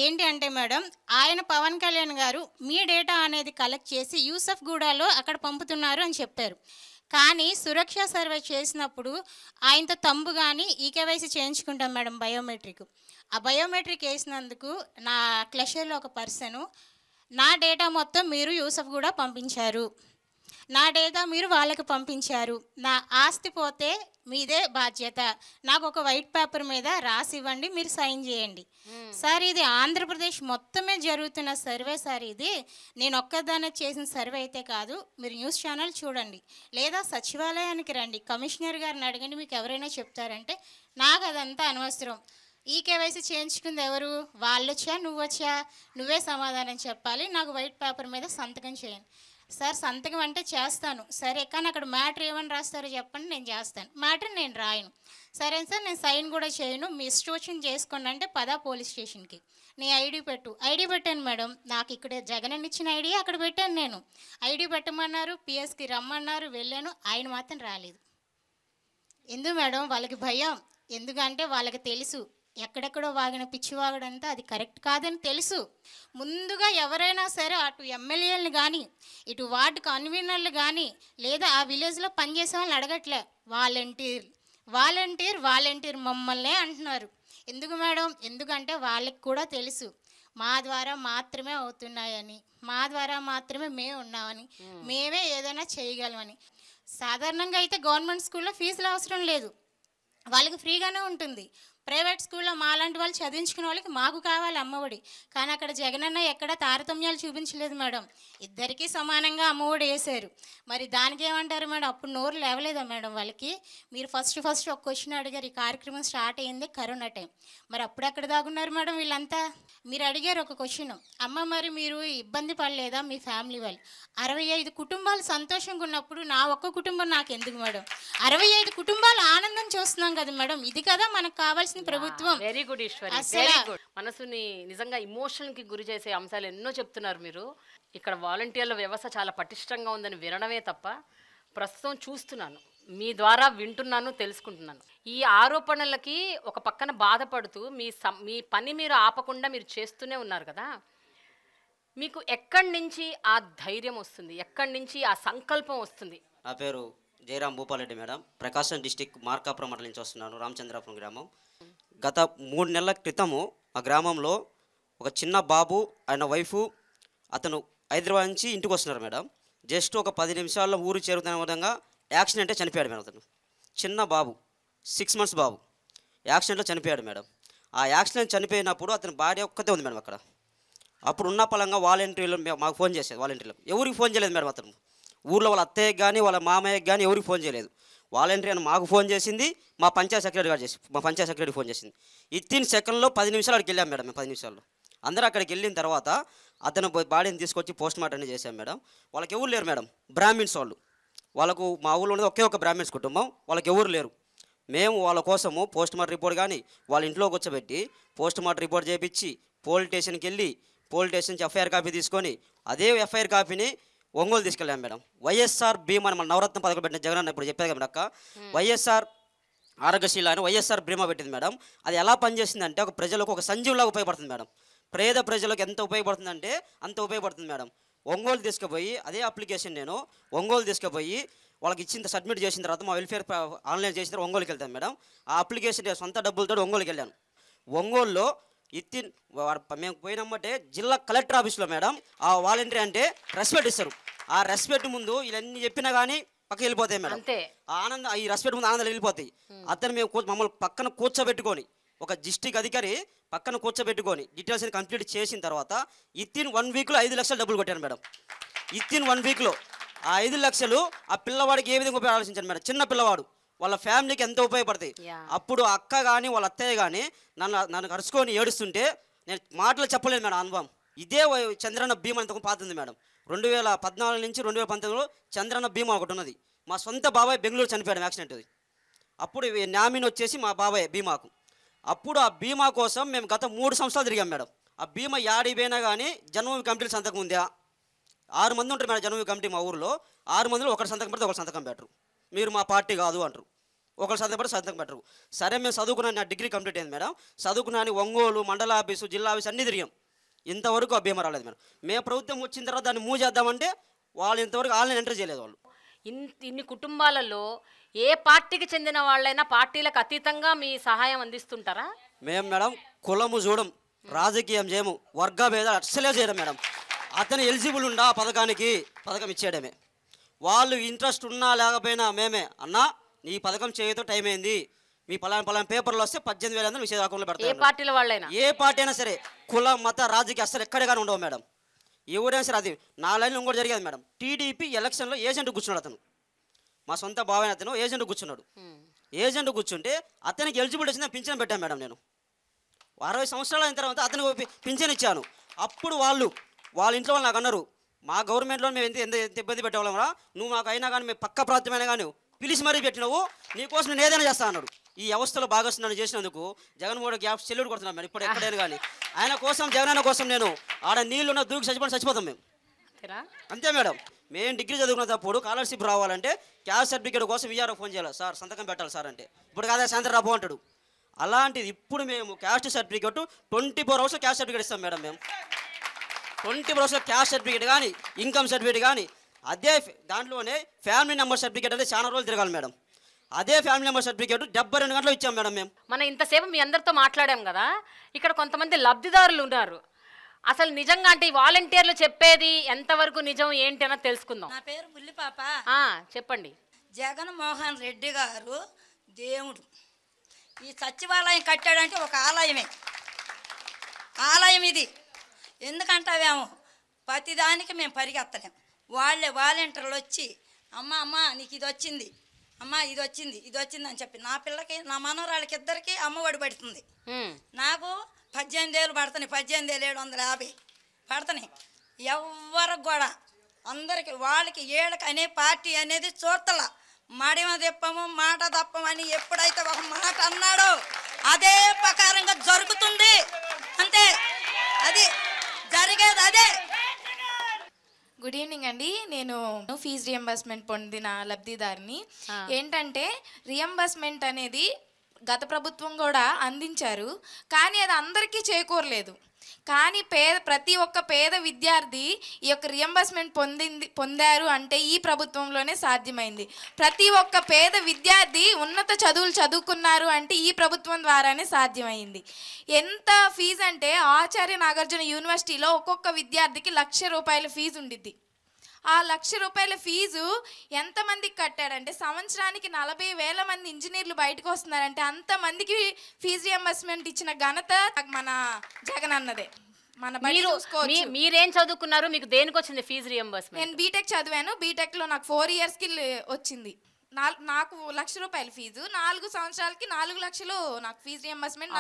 ఏంటి అంటే మేడం, ఆయన పవన్ కళ్యాణ్ గారు మీ డేటా అనేది కలెక్ట్ చేసి యూసఫ్ గూడాలో అక్కడ పంపుతున్నారు అని చెప్పారు. కానీ సురక్ష సర్వే చేసినప్పుడు ఆయనతో తంబు కానీ ఈకేవైసీ చేయించుకుంటాం మేడం, బయోమెట్రిక్. ఆ బయోమెట్రిక్ వేసినందుకు నా క్లషర్లో ఒక పర్సను నా డేటా మొత్తం మీరు యూసఫ్ కూడా పంపించారు, నా డేటా మీరు వాళ్ళకి పంపించారు, నా ఆస్తి పోతే మీదే బాధ్యత, నాకు ఒక వైట్ పేపర్ మీద రాసి ఇవ్వండి, మీరు సైన్ చేయండి. సార్ ఇది ఆంధ్రప్రదేశ్ మొత్తమే జరుగుతున్న సర్వే సార్, ఇది నేను ఒక్కదానే చేసిన సర్వే అయితే కాదు. మీరు న్యూస్ ఛానల్ చూడండి, లేదా సచివాలయానికి రండి, కమిషనర్ గారిని అడగండి, మీకు ఎవరైనా చెప్తారంటే. నాకు అదంతా అనవసరం. ఈ కేవైసీ చేయించుకుంది ఎవరు? వాళ్ళు వచ్చా నువ్వు వచ్చా? నువ్వే సమాధానం చెప్పాలి, నాకు వైట్ పేపర్ మీద సంతకం చేయండి. సార్ సంతకం అంటే చేస్తాను, సరే కానీ అక్కడ మ్యాటర్ ఏమని రాస్తారో చెప్పండి, నేను చేస్తాను. మ్యాటర్ నేను రాయను. సరే సార్ నేను సైన్ కూడా చేయను, మీ ఇష్టం వచ్చింది చేసుకోండి అంటే పదా పోలీస్ స్టేషన్కి, నీ ఐడి పెట్టు. ఐడి పెట్టాను మేడం, నాకు ఇక్కడ జగన్ ఇచ్చిన ఐడి అక్కడ పెట్టాను నేను. ఐడి పెట్టమన్నారు, పిఎస్కి రమ్మన్నారు, వెళ్ళాను, ఆయన మాత్రం రాలేదు. ఎందుకు మేడం? వాళ్ళకి భయం. ఎందుకంటే వాళ్ళకి తెలుసు ఎక్కడెక్కడో వాగిన పిచ్చివాగడంతా అది కరెక్ట్ కాదని తెలుసు. ముందుగా ఎవరైనా సరే అటు ఎమ్మెల్యేలు కానీ ఇటు వార్డు కన్వీనర్లు కానీ లేదా ఆ విలేజ్లో పనిచేసే వాళ్ళని అడగట్లే, వాలంటీర్ మమ్మల్నే అంటున్నారు. ఎందుకు మేడం? ఎందుకంటే వాళ్ళకి కూడా తెలుసు మా ద్వారా మాత్రమే అవుతున్నాయని, మా ద్వారా మాత్రమే మేము ఉన్నామని, మేమే ఏదైనా చేయగలమని. సాధారణంగా అయితే గవర్నమెంట్ స్కూల్లో ఫీజులు అవసరం లేదు, వాళ్ళకి ఫ్రీగానే ఉంటుంది. ప్రైవేట్ స్కూల్లో మాలాంటి వాళ్ళు చదివించుకునే వాళ్ళకి మాకు కావాలి అమ్మఒడి. కానీ అక్కడ జగనన్న ఎక్కడ తారతమ్యాలు చూపించలేదు మేడం, ఇద్దరికీ సమానంగా అమ్మఒడి వేశారు. మరి దానికి ఏమంటారు మేడం? అప్పుడు నోరు లేవలేదా మేడం వాళ్ళకి? మీరు ఫస్ట్ ఒక క్వశ్చన్ అడిగారు, ఈ కార్యక్రమం స్టార్ట్ అయ్యింది కరోనా టైం, మరి అప్పుడు ఎక్కడ దాగున్నారు మేడం వీళ్ళంతా? మీరు అడిగారు ఒక క్వశ్చన్, అమ్మ మరి మీరు ఇబ్బంది పడలేదా మీ ఫ్యామిలీ వాళ్ళు? 65 కుటుంబాలు సంతోషంగా ఉన్నప్పుడు నా ఒక్క కుటుంబం నాకు ఎందుకు మేడం? 65 కుటుంబాలు ఆనందం చూస్తున్నాం కదా మేడం, ఇది కదా మనకు కావాల్సిన ప్రభుత్వం. Very good Eshwari, very good. మనసుని నిజంగా ఇమోషన్కి గురి చేసే అంశాలు ఎన్నో చెప్తున్నారు మీరు. ఇక్కడ వాలంటీర్ల వ్యవస్థ చాలా పటిష్టంగా ఉందని వినడమే తప్ప ప్రస్తుతం చూస్తున్నాను, మీ ద్వారా వింటున్నాను, తెలుసుకుంటున్నాను. ఈ ఆరోపణలకి ఒక పక్కన బాధపడుతూ మీ పని మీరు ఆపకుండా మీరు చేస్తూనే ఉన్నారు కదా, మీకు ఎక్కడి నుంచి ఆ ధైర్యం వస్తుంది, ఎక్కడి నుంచి ఆ సంకల్పం వస్తుంది? నా పేరు జయరాం భూపాలరెడ్డి మేడం, ప్రకాశం డిస్టిక్ మార్కాపురం మండలం నుంచి వస్తున్నాను, రామచంద్రాపురం గ్రామం. గత 3 నెలల క్రితము ఆ గ్రామంలో ఒక చిన్న బాబు ఆయన వైఫు అతను హైదరాబాద్ నుంచి ఇంటికి వస్తున్నారు మేడం. జస్ట్ ఒక 10 నిమిషాల్లో ఊరు చేరుతున్న విధంగా యాక్సిడెంటే చనిపోయాడు మేడం. అతను చిన్న బాబు, 6 months బాబు యాక్సిడెంట్లో చనిపోయాడు మేడం. ఆ యాక్సిడెంట్ చనిపోయినప్పుడు అతని భార్య ఒక్కతే ఉంది మేడం అక్కడ. అప్పుడు ఉన్న పలంగా వాలంటీర్లు మాకు ఫోన్ చేసేది, వాలంటీర్లకు ఎవరికి ఫోన్ చేయలేదు మేడం. అతను ఊళ్ళో వాళ్ళ అత్తయ్యకి కానీ వాళ్ళ మామయ్యకి కానీ ఎవరికి ఫోన్ చేయలేదు. వాలంటీర్ అని మాకు ఫోన్ చేసింది, మా పంచాయత్ సెక్రటరీ గారు మా పంచాయత్ సెక్రటరీ ఫోన్ చేసింది. ఇత్తిన సెకండ్లో 10 నిమిషాలు అక్కడికి వెళ్ళాం మేడం. మేము 10 నిమిషాల్లో అందరూ అక్కడికి వెళ్ళిన తర్వాత అతను బాడీని తీసుకొచ్చి పోస్ట్ మార్టం అనేది చేశాం మేడం. వాళ్ళకి ఎవరు లేరు మేడం, బ్రాహ్మిన్స్ వాళ్ళకు మా ఊళ్ళో ఉన్నది ఒకే ఒక బ్రాహ్మిన్స్ కుటుంబం, వాళ్ళకి ఎవరు లేరు. మేము వాళ్ళ కోసము పోస్ట్ మార్టం రిపోర్ట్ కానీ వాళ్ళ ఇంట్లో కూర్చోబెట్టి పోస్ట్ మార్టం రిపోర్ట్ చేయించి పోలీస్ స్టేషన్కి వెళ్ళి పోలీస్ స్టేషన్ నుంచి ఎఫ్ఐఆర్ కాపీ తీసుకొని అదే ఎఫ్ఐఆర్ కాపీని ఒంగోలు తీసుకెళ్ళాం మేడం. వైఎస్ఆర్ బీమా మన నవరత్న పథకం పెట్టిన జగన్ ఇప్పుడు చెప్పేది కదా అక్క, వైఎస్ఆర్ ఆరోగ్యశీల అని వైఎస్ఆర్ బీమా పెట్టింది మేడం. అది ఎలా పనిచేసిందంటే ఒక ప్రజలకు ఒక సంజీవులాగా ఉపయోగపడుతుంది మేడం. పేద ప్రజలకు ఎంత ఉపయోగపడుతుందంటే అంత ఉపయోగపడుతుంది మేడం. ఒంగోలు తీసుకుపోయి అదే అప్లికేషన్ నేను ఒంగోలు తీసుకుపోయి వాళ్ళకి ఇచ్చిన సబ్మిట్ చేసిన తర్వాత మా వెల్ఫేర్ ఆన్లైన్ చేసిన తర్వాత ఒంగోలుకి వెళ్తాను మేడం. ఆ అప్లికేషన్ సొంత డబ్బులతో ఒంగోలుకి వెళ్ళాను. ఒంగోలులో మేము పోయినమ్మంటే జిల్లా కలెక్టర్ ఆఫీస్లో మేడం ఆ వాలంటీర్ అంటే రెస్పెక్ట్ ఇస్తారు. ఆ రెస్పెక్ట్ ముందు ఇవన్నీ చెప్పినా కానీ పక్కకి వెళ్ళిపోతాయి మేడం. ఆ ఆనందం, ఈ రెస్పెక్ట్ ముందు ఆనందాలు వెళ్ళిపోతాయి. అతను మేము మమ్మల్ని పక్కన కూర్చోబెట్టుకొని ఒక డిస్ట్రిక్ట్ అధికారి పక్కన కూర్చోబెట్టుకొని డీటెయిల్స్ కంప్లీట్ చేసిన తర్వాత ఇత్తిన్ 1 వీక్లో 5 లక్షలు డబ్బులు కొట్టాను మేడం. ఇత్తిన్ 1 వీక్లో ఆ 5 లక్షలు ఆ పిల్లవాడికి ఏ విధంగా ఉపయోగ ఆలోచించాను మేడం. చిన్న పిల్లవాడు, వాళ్ళ ఫ్యామిలీకి ఎంతో ఉపయోగపడతాయి. అప్పుడు అక్క కానీ వాళ్ళ అత్తయ్య కానీ నన్ను కరుచుకొని ఏడుస్తుంటే నేను మాటలు చెప్పలేదు మేడం. అనుభవం ఇదే చంద్రన్న బీమా అంతకు పాతుంది మేడం. 2014 నుంచి 2019లో చంద్రన్న బీమా ఒకటి ఉన్నది. మా సొంత బాబాయ్ బెంగళూరు చనిపోయాడు యాక్సిడెంట్ అది. అప్పుడు నామినీ వచ్చేసి మా బాబాయ్ బీమాకు. అప్పుడు ఆ బీమా కోసం మేము గత 3 సంవత్సరాలు తిరిగాం మేడం. ఆ బీమా యాడిపోయినా కానీ జన్మభూమి కమిటీలు సంతకం ఉందా? 6 మంది ఉంటారు మేడం జన్మభూమి కమిటీ మా ఊరిలో. 6 మందిలో ఒకరు సంతకం పెడితే ఒకరు సంతకం పెట్టరు. మీరు మా పార్టీ కాదు అంటారు. ఒకరు సంతకం పెడితే సంతకం పెట్టరు. సరే మేము చదువుకున్నాను, నా డిగ్రీ కంప్లీట్ అయింది మేడం. చదువుకున్నాను ఒంగోలు మండల ఆఫీసు జిల్లా ఆఫీసు అన్నీ తిరిగాం. ఇంతవరకు ఆ బీమా రాలేదు మేడం. మేము ప్రభుత్వం వచ్చిన తర్వాత దాన్ని మూవ్ చేద్దామంటే వాళ్ళు ఇంతవరకు ఆన్లైన్ ఎంటర్ చేయలేదు. వాళ్ళు ఇన్ని కుటుంబాలలో ఏ పార్టీకి చెందిన వాళ్ళైనా పార్టీలకు అతీతంగా మీ సహాయం అందిస్తుంటారా? మేము మేడం కులము చూడం, రాజకీయం చేయము, వర్గ భేదాలు అస్సలే చేయడం మేడం. అతను ఎలిజిబుల్ ఉండా పథకం ఇచ్చేయడమే. వాళ్ళు ఇంట్రెస్ట్ ఉన్నా లేకపోయినా మేమే అన్నా నీ పథకం చేయతో టైం అయింది, మీ పలానా పేపర్లు వస్తే 18,000 మీ చేతి అకౌంట్లో పెడతారు. ఏ పార్టీల వాళ్ళైనా ఏ పార్టీ అయినా సరే, కుల మత రాజకీయ అస్సలు ఎక్కడ కానీ ఉండవు మేడం. ఎవరైనా సరే. అది నా లైన్లో ఇంకోటి జరిగేది మేడం. టీడీపీ ఎలక్షన్లో ఏజెంట్ కూర్చున్నాడు. అతను మా సొంత బావైన అతను ఏజెంట్ కూర్చున్నాడు. ఏజెంట్ కూర్చుంటే అతనికి ఎలిజిబిలిటీ వచ్చింది, పింఛన్ పెట్టాను మేడం. నేను 60 సంవత్సరాలు అయిన తర్వాత అతనికి పింఛన్ ఇచ్చాను. అప్పుడు వాళ్ళ ఇంట్లో వాళ్ళు నాకు అన్నారు, మా గవర్నమెంట్లో మేము ఎంత ఇబ్బంది పెట్టేవాళ్ళం, నువ్వు మాకు అయినా కానీ మేము పక్క ప్రాంతమైనా కానీ పిలిచి మరీ పెట్టినావు, నీకోసం నేను ఏదైనా చేస్తా అన్నాడు. ఈ వ్యవస్థలో భాగస్వామ్యం చేసినందుకు జగన్మోహన్ గ్యాప్ సెల్యూట్ కొడుతున్నాం మేడం. ఇప్పుడు ఎక్కడైనా కానీ ఆయన కోసం, జగనన్న కోసం నేను ఆడ నీళ్ళున్న దూకి చచ్చిపోతాం మేము. అంతే మేడం. మేము డిగ్రీ చదువుకున్నప్పుడు స్కాలర్షిప్ రావాలంటే క్యాస్ట్ సర్టిఫికేట్ కోసం విఆర్ఓ ఫోన్ చేయాలి, సార్ సంతకం పెట్టాలి సార్ అంటే. ఇప్పుడు కాదా సాయంత్రం రాబో అంటాడు. అలాంటిది ఇప్పుడు మేము caste certificate 24 hours caste certificate ఇస్తాం మేడం. మేము 24 hours క్యాస్ట్ సర్టిఫికేట్ కానీ ఇన్కమ్ సర్టిఫికేట్ కానీ అదే దాంట్లోనే ఫ్యామిలీ నెంబర్ సర్టిఫికేట్ అంటే చాలా రోజులు తిరగాలి మేడం. అదే ఫ్యామిలీ నెంబర్ సర్టిఫికేట్ 72 గంటలు ఇచ్చాం మేడం. మేము మనం ఇంతసేపు మీ అందరితో మాట్లాడాం కదా, ఇక్కడ కొంతమంది లబ్ధిదారులు ఉన్నారు. అసలు నిజంగా అంటే ఈ వాలంటీర్లు చెప్పేది ఎంతవరకు నిజం ఏంటి అన్నది తెలుసుకుందాం. నా పేరు బుల్లిపాప. చెప్పండి. జగన్మోహన్ రెడ్డి గారు దేవుడు. ఈ సచివాలయం కట్టాడంటే ఒక ఆలయమే, ఆలయం ఇది. ఎందుకంటావేమో ప్రతిదానికి మేము పరిగెత్తలేం. వాళ్ళే వాలంటీర్లు వచ్చి అమ్మ నీకు ఇది వచ్చింది, అమ్మ ఇది వచ్చింది అని చెప్పి నా పిల్లకి నా మనవరాళ్ళకి ఇద్దరికి అమ్మఒడి పడుతుంది. నాకు 18,000 పడుతున్నాయి, 18,750 పడుతున్నాయి. ఎవరికి కూడా అందరికి వాళ్ళకి ఏళ్ళకి అనే పార్టీ అనేది చూడతల. మడిమ తెప్పము మాట తప్పమని ఎప్పుడైతే ఒక మాట అన్నాడో అదే ప్రకారంగా జరుగుతుంది. అంతే, అది జరిగేది అదే. గుడ్ ఈవినింగ్ అండి. నేను ఫీజు రియంబర్స్మెంట్ పొందిన లబ్ధిదారిని. ఏంటంటే రియంబర్స్మెంట్ అనేది గత ప్రభుత్వం కూడా అందించారు, కానీ అది అందరికీ చేకూరలేదు. కానీ ప్రతి ఒక్క పేద విద్యార్థి ఈ యొక్క రియంబర్స్మెంట్ పొందారు అంటే ఈ ప్రభుత్వంలోనే సాధ్యమైంది. ప్రతి ఒక్క పేద విద్యార్థి ఉన్నత చదువులు చదువుకున్నారు అంటే ఈ ప్రభుత్వం ద్వారానే సాధ్యమైంది. ఎంత ఫీజు అంటే ఆచార్య నాగార్జున యూనివర్సిటీలో ఒక్కొక్క విద్యార్థికి ₹1,00,000 ఫీజు ఉండిద్ది. ఆ ₹1,00,000 ఫీజు ఎంతమందికి కట్టాడంటే సంవత్సరానికి 40,000 మంది ఇంజనీర్లు బయటకు వస్తున్నారంటే అంతమందికి ఫీజు రియంబర్స్మెంట్ ఇచ్చిన ఘనత మన జగన్ అన్నదే. మీరేం చదువుకున్నారు? మీకు దేనికి వచ్చింది ఫీజు రియంబర్స్మెంట్? నేను బీటెక్ చదివాను. బీటెక్లో నాకు 4 ఇయర్స్కి వచ్చింది. నాకు ₹1,00,000 ఫీజు, 4 సంవత్సరాలకి 4 లక్షలు నాకు ఫీజు రియంబర్స్మెంట్.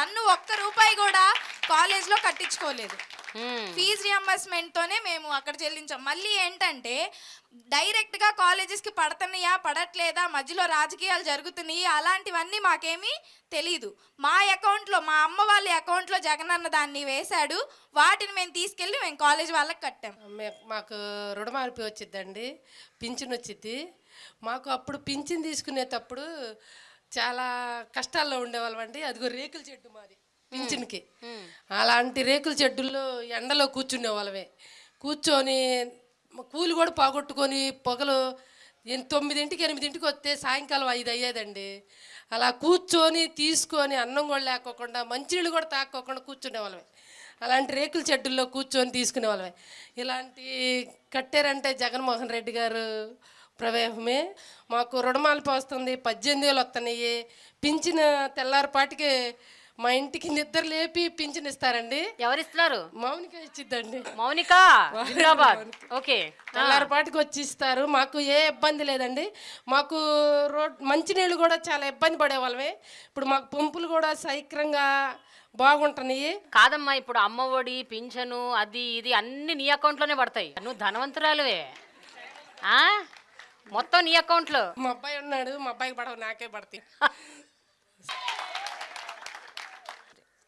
నన్ను ₹1 కూడా కాలేజ్లో కట్టించుకోలేదు. ఫీజు రియంబర్స్మెంట్ తోనే మేము అక్కడ చెల్లించాం. మళ్ళీ ఏంటంటే డైరెక్ట్గా కాలేజెస్కి పడుతున్నాయా పడట్లేదా, మధ్యలో రాజకీయాలు జరుగుతున్నాయి, అలాంటివన్నీ మాకేమీ తెలీదు. మా అకౌంట్లో, మా అమ్మ వాళ్ళ అకౌంట్లో జగనన్న దాన్ని వేశాడు. వాటిని మేము తీసుకెళ్ళి మేము కాలేజ్ వాళ్ళకి కట్టాం. మాకు రుణమాఫీ వచ్చిద్దండి, పింఛన్ వచ్చిద్ది. మాకు అప్పుడు పింఛన్ తీసుకునేటప్పుడు చాలా కష్టాల్లో ఉండేవాళ్ళం అండి. అదిగో రేకుల చెట్టు మాది పింఛన్కి. అలాంటి రేకుల చెట్టుల్లో ఎండలో కూర్చునే వాళ్ళమే. కూర్చొని కూలి కూడా పోగొట్టుకొని పొగలు 9ంటికి 8ంటికి వస్తే సాయంకాలం 5 అయ్యేదండి. అలా కూర్చొని తీసుకొని అన్నం కూడా లేకోకుండా మంచినీళ్ళు కూడా తాక్కోకుండా కూర్చునే వాళ్ళమే. అలాంటి రేకుల చెట్టుల్లో కూర్చొని తీసుకునే వాళ్ళమే. ఇలాంటి కట్టారంటే జగన్మోహన్ రెడ్డి గారు ప్రవేశమే. మాకు రుణమాఫీ వస్తుంది, 18,000 వస్తున్నాయి. పింఛన్ తెల్లారిపాటికి మా ఇంటికి నిద్ర లేపి పింఛన్ ఇస్తారండి. ఎవరిస్తున్నారు? మౌనిక ఇచ్చిద్దండి. మౌనిక హైదరాబాద్. ఓకే, తెల్లారిపాటికి వచ్చి ఇస్తారు. మాకు ఏ ఇబ్బంది లేదండి. మాకు మంచినీళ్ళు కూడా చాలా ఇబ్బంది పడేవాళ్ళమే. ఇప్పుడు మాకు పంపులు కూడా సైక్రంగా బాగుంటున్నాయి. కాదమ్మా, ఇప్పుడు అమ్మ ఒడి, పింఛను, అది ఇది అన్ని నీ అకౌంట్లోనే పడతాయి. నువ్వు ధనవంతురాలువే, మొత్తం నీ అకౌంట్లో. మా అబ్బాయి ఉన్నాడు, మా అబ్బాయికి పడవు, నాకే పడతాయి.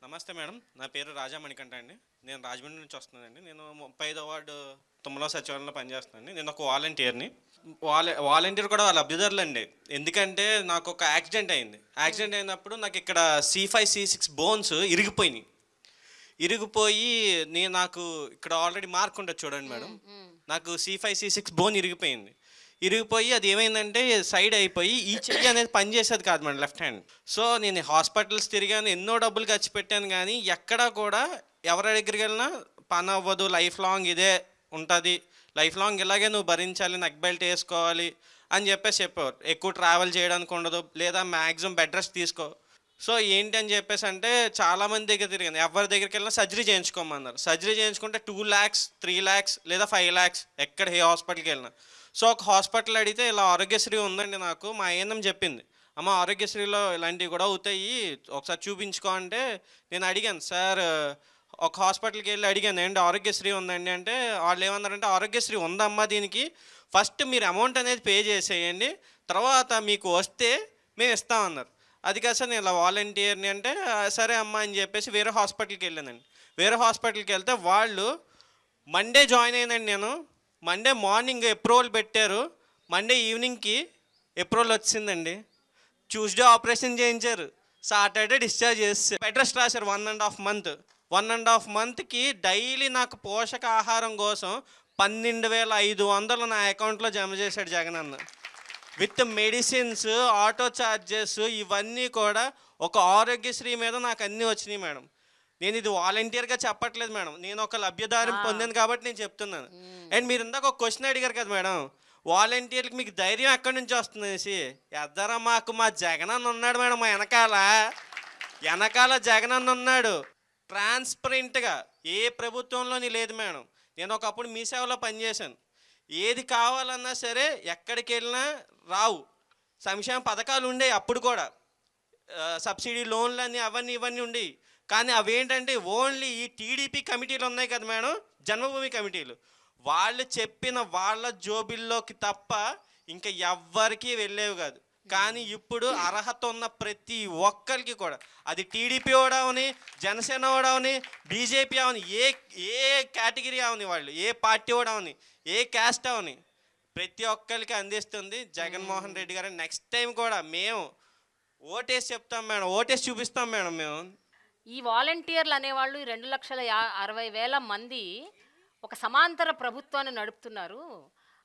నమస్తే మేడం, నా పేరు రాజా మణికంఠ అండి. నేను రాజమండ్రి నుంచి వస్తున్నానండి. నేను 35వ వార్డు తుమ్మల సచివాలయంలో పనిచేస్తున్నానండి. నేను ఒక వాలంటీర్ని. వాలంటీర్ కూడా వాళ్ళ లబ్ధిదారులు అండి. ఎందుకంటే నాకు ఒక యాక్సిడెంట్ అయింది. యాక్సిడెంట్ అయినప్పుడు నాకు ఇక్కడ C5, C6 బోన్స్ ఇరిగిపోయి నాకు ఇక్కడ ఆల్రెడీ మార్క్ ఉంటుంది చూడండి మేడం. నాకు C5, C6 బోన్ ఇరిగిపోయి అది ఏమైందంటే సైడ్ అయిపోయి ఈ చెయ్యి అనేది పనిచేసేది కాదు మేడం, లెఫ్ట్ హ్యాండ్. సో నేను హాస్పిటల్స్ తిరిగాను, ఎన్నో డబ్బులు ఖర్చు పెట్టాను, కానీ ఎక్కడా కూడా ఎవరి దగ్గరికి వెళ్ళినా పని అవ్వదు, లైఫ్ లాంగ్ ఇదే ఉంటుంది, లైఫ్ లాంగ్ ఇలాగే నువ్వు భరించాలి, నెక్ బెల్ట్ వేసుకోవాలి అని చెప్పేవారు. ఎక్కువ ట్రావెల్ చేయడానికి ఉండదు, లేదా మ్యాక్సిమం బెడ్ రెస్ట్ తీసుకో. సో ఏంటి అని చెప్పేసి అంటే చాలామంది దగ్గర తిరిగాను, ఎవరి దగ్గరికి వెళ్ళినా సర్జరీ చేయించుకోమన్నారు. సర్జరీ చేయించుకుంటే 2 lakhs, 3 lakhs లేదా 5 lakhs ఎక్కడ ఏ హాస్పిటల్కి వెళ్ళినా. సో ఒక హాస్పిటల్ అడిగితే ఇలా ఆరోగ్యశ్రీ ఉందండి, నాకు మా ఏఎన్ఎం చెప్పింది, అమ్మ ఆరోగ్యశ్రీలో ఇలాంటివి కూడా అవుతాయి, ఒకసారి చూపించుకో అంటే నేను అడిగాను, సార్ ఒక హాస్పిటల్కి వెళ్ళి అడిగాను ఏంటి ఆరోగ్యశ్రీ ఉందండి అంటే వాళ్ళు ఏమన్నారంటే ఆరోగ్యశ్రీ ఉందమ్మా, దీనికి ఫస్ట్ మీరు అమౌంట్ అనేది పే చేసేయండి, తర్వాత మీకు వస్తే మేము ఇస్తామన్నారు. అది కాదు సార్ నేను ఇలా వాలంటీర్ని అంటే సరే అమ్మ అని చెప్పేసి వేరే హాస్పిటల్కి వెళ్ళానండి. వేరే హాస్పిటల్కి వెళ్తే వాళ్ళు మండే జాయిన్ అయినండి. నేను మండే మార్నింగ్ అప్రూవల్ పెట్టారు, మండే ఈవినింగ్కి అప్రూవల్ వచ్చిందండి. ట్యూస్డే ఆపరేషన్ చేయించారు, సాటర్డే డిశ్చార్జ్ చేస్తారు. బెడ్ రెస్ట్ రాశారు 1.5 month. 1.5 monthకి డైలీ నాకు పోషకాహారం కోసం 12,500 నా అకౌంట్లో జమ చేశాడు జగన్ అన్న. విత్ మెడిసిన్స్, ఆటో ఛార్జెస్ ఇవన్నీ కూడా ఒక ఆరోగ్యశ్రీ మీద నాకు అన్నీ వచ్చినాయి మేడం. నేను ఇది వాలంటీర్గా చెప్పట్లేదు మేడం, నేను ఒక లబ్ధిదారం పొందాను కాబట్టి నేను చెప్తున్నాను. అండ్ మీరు ఇందాక ఒక క్వశ్చన్ అడిగారు కదా మేడం, వాలంటీర్లకు మీకు ధైర్యం ఎక్కడి నుంచి వస్తుంది అనేసి. ఎద్దరా మాకు మా జగనన్న ఉన్నాడు మేడం, మా వెనకాల జగనన్న ఉన్నాడు. ట్రాన్స్పరెంట్గా ఏ ప్రభుత్వంలోని లేదు మేడం. నేను ఒకప్పుడు మీ సేవలో పనిచేశాను. ఏది కావాలన్నా సరే ఎక్కడికి వెళ్ళినా రావు. సంక్షేమ పథకాలు ఉండేవి అప్పుడు కూడా, సబ్సిడీ లోన్లు అని అవన్నీ ఇవన్నీ ఉండేవి. కానీ అవేంటంటే ఓన్లీ ఈ టీడీపీ కమిటీలు ఉన్నాయి కదా మేడం, జన్మభూమి కమిటీలు, వాళ్ళు చెప్పిన వాళ్ళ జోబిల్లోకి తప్ప ఇంకా ఎవ్వరికీ వెళ్ళేవి కాదు. కానీ ఇప్పుడు అర్హత ఉన్న ప్రతి ఒక్కరికి కూడా, అది టీడీపీ అవని, జనసేన అవని, బీజేపీ అవని, ఏ కేటగిరీ అవని, వాళ్ళు ఏ పార్టీ అవని, ఏ క్యాస్ట్ అవని, ప్రతి ఒక్కరికి అందిస్తుంది జగన్మోహన్ రెడ్డి గారు. నెక్స్ట్ టైం కూడా మేము ఓటేసి చెప్తాం మేడం, ఓటేసి చూపిస్తాం మేడం మేము. ఈ వాలంటీర్లు అనేవాళ్ళు 2,60,000 మంది ఒక సమాంతర ప్రభుత్వాన్ని నడుపుతున్నారు.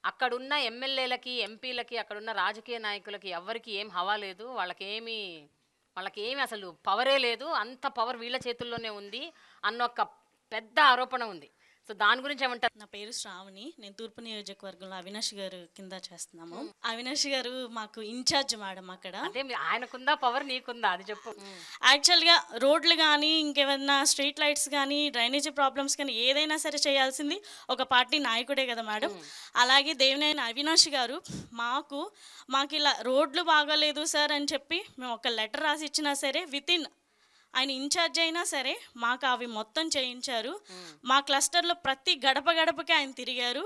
అక్కడున్న ఎమ్మెల్యేలకి, ఎంపీలకి, అక్కడున్న రాజకీయ నాయకులకి ఎవరికి ఏం హవా లేదు, వాళ్ళకేమి అసలు పవరే లేదు, అంత పవర్ వీళ్ళ చేతుల్లోనే ఉంది అన్న ఒక పెద్ద ఆరోపణ ఉంది. సో దాని గురించి ఏమంటారు? నా పేరు శ్రావణి. నేను తూర్పు నియోజకవర్గంలో అవినాష్ గారు కింద చేస్తున్నాము. అవినాష్ గారు మాకు ఇన్ఛార్జ్ మేడం అక్కడ. అంటే ఆయనకుందా పవర్, నీకుందా అది చెప్పు. యాక్చువల్గా రోడ్లు కానీ, ఇంకేమైనా స్ట్రీట్ లైట్స్ కానీ, డ్రైనేజీ ప్రాబ్లమ్స్ కానీ ఏదైనా సరే చేయాల్సింది ఒక పార్టీ నాయకుడే కదా మేడం. అలాగే దేవినేని అవినాష్ గారు మాకు ఇలా రోడ్లు బాగాలేదు సార్ అని చెప్పి మేము ఒక లెటర్ రాసి ఇచ్చినా సరే వితిన్ ఆయన ఇన్ఛార్జ్ అయినా సరే మాకు అవి మొత్తం చేయించారు. మా క్లస్టర్లో ప్రతి గడపకి ఆయన తిరిగారు.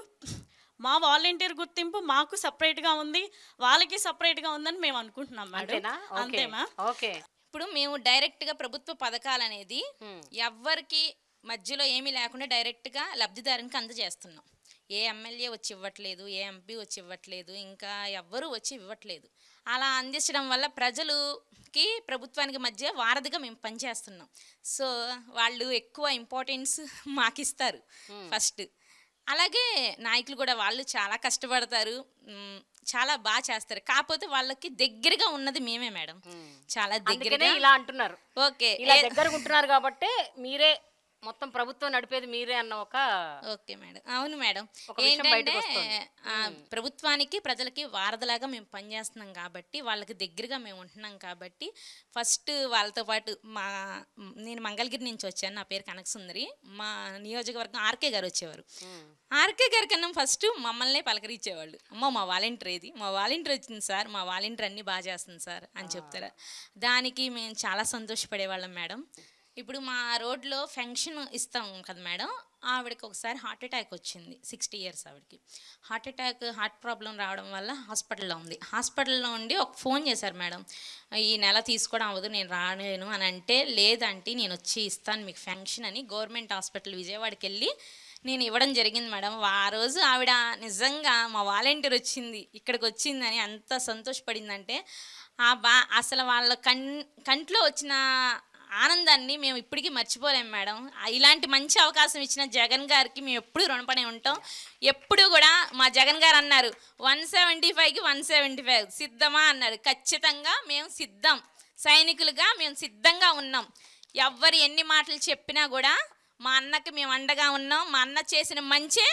మా వాలంటీర్ గుర్తింపు మాకు సపరేట్గా ఉంది, వాళ్ళకి సపరేట్గా ఉందని మేము అనుకుంటున్నాం మేడం. అంతేమా? ఓకే. ఇప్పుడు మేము డైరెక్ట్గా ప్రభుత్వ పథకాలు అనేది ఎవ్వరికి మధ్యలో ఏమీ లేకుండా డైరెక్ట్గా లబ్ధిదారునికి అందజేస్తున్నాం. ఏ ఎమ్మెల్యే వచ్చి ఇవ్వట్లేదు, ఏ ఎంపీ వచ్చి ఇవ్వట్లేదు, ఇంకా ఎవ్వరూ వచ్చి ఇవ్వట్లేదు. అలా అందించడం వల్ల ప్రజలుకి ప్రభుత్వానికి మధ్య వారధిగా మేము పనిచేస్తున్నాం. సో వాళ్ళు ఎక్కువ ఇంపార్టెన్స్ మాకు ఇస్తారు ఫస్ట్. అలాగే నాయకులు కూడా వాళ్ళు చాలా కష్టపడతారు, చాలా బాగా చేస్తారు. కాకపోతే వాళ్ళకి దగ్గరగా ఉన్నది మేమే మేడం, చాలా దగ్గరగా. ఇలా అంటున్నారు. ఓకే, ఇలా దగ్గరగా ఉంటున్నారు కాబట్టి మీరే మొత్తం ప్రభుత్వం నడిపేది మీరే అన్న ఒక. ఓకే మేడం, అవును మేడం. ఏంటంటే ప్రభుత్వానికి ప్రజలకి వారధలాగా మేము పనిచేస్తున్నాం కాబట్టి, వాళ్ళకి దగ్గరగా మేము ఉంటున్నాం కాబట్టి ఫస్ట్ వాళ్ళతో పాటు నేను మంగళగిరి నుంచి వచ్చాను, నా పేరు కనకసుందరి. మా నియోజకవర్గం ఆర్కే గారు వచ్చేవారు. ఆర్కే గారి కన్నా ఫస్ట్ మమ్మల్నే పలకరించేవాళ్ళు. అమ్మ మా వాలంటీర్ ఏది, మా వాలంటీర్ వచ్చింది సార్, మా వాలంటీర్ అన్నీ బాగా చేస్తుంది సార్ అని చెప్తారా. దానికి మేము చాలా సంతోషపడేవాళ్ళం మేడం. ఇప్పుడు మా రోడ్లో ఫంక్షన్ ఇస్తాం కదా మేడం, ఆవిడకి ఒకసారి హార్ట్ అటాక్ వచ్చింది. 60 years ఆవిడకి హార్ట్ ప్రాబ్లం రావడం వల్ల హాస్పిటల్లో ఉంది. హాస్పిటల్లో ఉండి ఒక ఫోన్ చేశారు మేడం, ఈ నెల తీసుకోవడం అవ్వదు, నేను రాలేను అని అంటే, లేదంటే నేను వచ్చి ఇస్తాను మీకు ఫంక్షన్ అని గవర్నమెంట్ హాస్పిటల్ విజయవాడకి వెళ్ళి నేను ఇవ్వడం జరిగింది మేడం. ఆ రోజు ఆవిడ నిజంగా మా వాలంటీర్ వచ్చింది ఇక్కడికి వచ్చిందని అంత సంతోషపడిందంటే, అసలు వాళ్ళ కంట్లో వచ్చిన ఆనందాన్ని మేము ఇప్పటికీ మర్చిపోలేము మేడం. ఇలాంటి మంచి అవకాశం ఇచ్చిన జగన్ గారికి మేము ఎప్పుడు రుణపడి ఉంటాం. ఎప్పుడు కూడా మా జగన్ గారు అన్నారు 175కి 175 సిద్ధమా అన్నారు. ఖచ్చితంగా మేము సిద్ధం, సైనికులుగా మేము సిద్ధంగా ఉన్నాం. ఎవ్వరు ఎన్ని మాటలు చెప్పినా కూడా మా అన్నకి మేము అండగా ఉన్నాం. మా అన్న చేసిన మంచే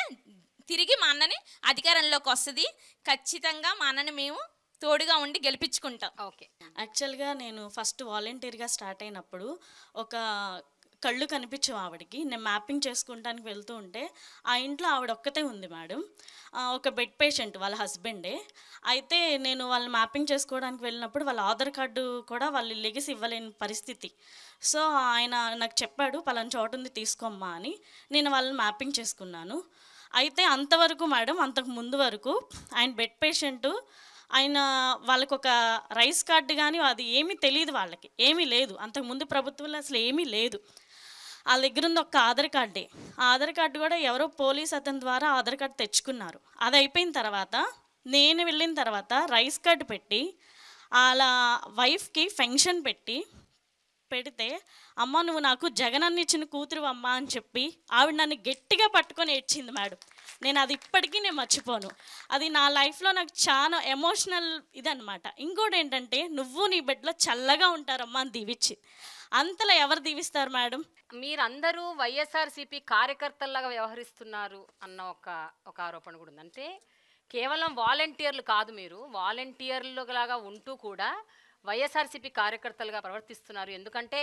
తిరిగి మా అన్నని అధికారంలోకి వస్తుంది. ఖచ్చితంగా మా అన్నని మేము తోడుగా ఉండి గెలిపించుకుంటాం. ఓకే. యాక్చువల్గా నేను ఫస్ట్ వాలంటీర్గా స్టార్ట్ అయినప్పుడు ఒక కళ్ళు కనిపించవు ఆవిడకి. నేను మ్యాపింగ్ చేసుకుంటానికి వెళ్తూ ఉంటే ఆ ఇంట్లో ఆవిడ ఒక్కతే ఉంది మేడం, ఒక బెడ్ పేషెంట్, వాళ్ళ హస్బెండే. అయితే నేను వాళ్ళని మ్యాపింగ్ చేసుకోవడానికి వెళ్ళినప్పుడు వాళ్ళ ఆధార్ కార్డు కూడా వాళ్ళు లెగిసి ఇవ్వలేని పరిస్థితి. సో ఆయన నాకు చెప్పాడు పలానా చోటు ఉంది తీసుకోమ్మా అని. నేను వాళ్ళని మ్యాపింగ్ చేసుకున్నాను. అయితే అంతవరకు మేడం, అంతకు ముందు వరకు ఆయన బెడ్ పేషెంటు, ఆయన వాళ్ళకు ఒక రైస్ కార్డు కానీ అది ఏమీ తెలియదు, వాళ్ళకి ఏమీ లేదు. అంతకుముందు ప్రభుత్వంలో అసలు ఏమీ లేదు. వాళ్ళ దగ్గర ఉంది ఒక ఆధార్ కార్డే. ఆ ఆధార్ కార్డు కూడా ఎవరో పోలీస్ అతని ద్వారా ఆధార్ కార్డు తెచ్చుకున్నారు. అది అయిపోయిన తర్వాత నేను వెళ్ళిన తర్వాత రైస్ కార్డు పెట్టి వాళ్ళ వైఫ్కి ఫంక్షన్ పెడితే, అమ్మ నువ్వు నాకు జగనన్న ఇచ్చిన కూతురు అమ్మ అని చెప్పి ఆవిడ నన్ను గట్టిగా పట్టుకొని ఏడ్చింది మేడం. నేను అది ఇప్పటికీ నేను మర్చిపోను. అది నా లైఫ్లో నాకు చాలా ఎమోషనల్ ఇదనమాట. ఇంకోటి ఏంటంటే, నువ్వు నీ బిడ్డలో చల్లగా ఉంటారమ్మా అని దీవిచ్చి. అంతలా ఎవరు దీవిస్తారు మేడం? మీరందరూ వైఎస్ఆర్సీపీ కార్యకర్తల్లాగా వ్యవహరిస్తున్నారు అన్న ఒక ఆరోపణ కూడా ఉంది. అంటే కేవలం వాలంటీర్లు కాదు, మీరు వాలంటీర్లు లాగా ఉంటూ కూడా వైఎస్ఆర్సీపీ కార్యకర్తలుగా ప్రవర్తిస్తున్నారు. ఎందుకంటే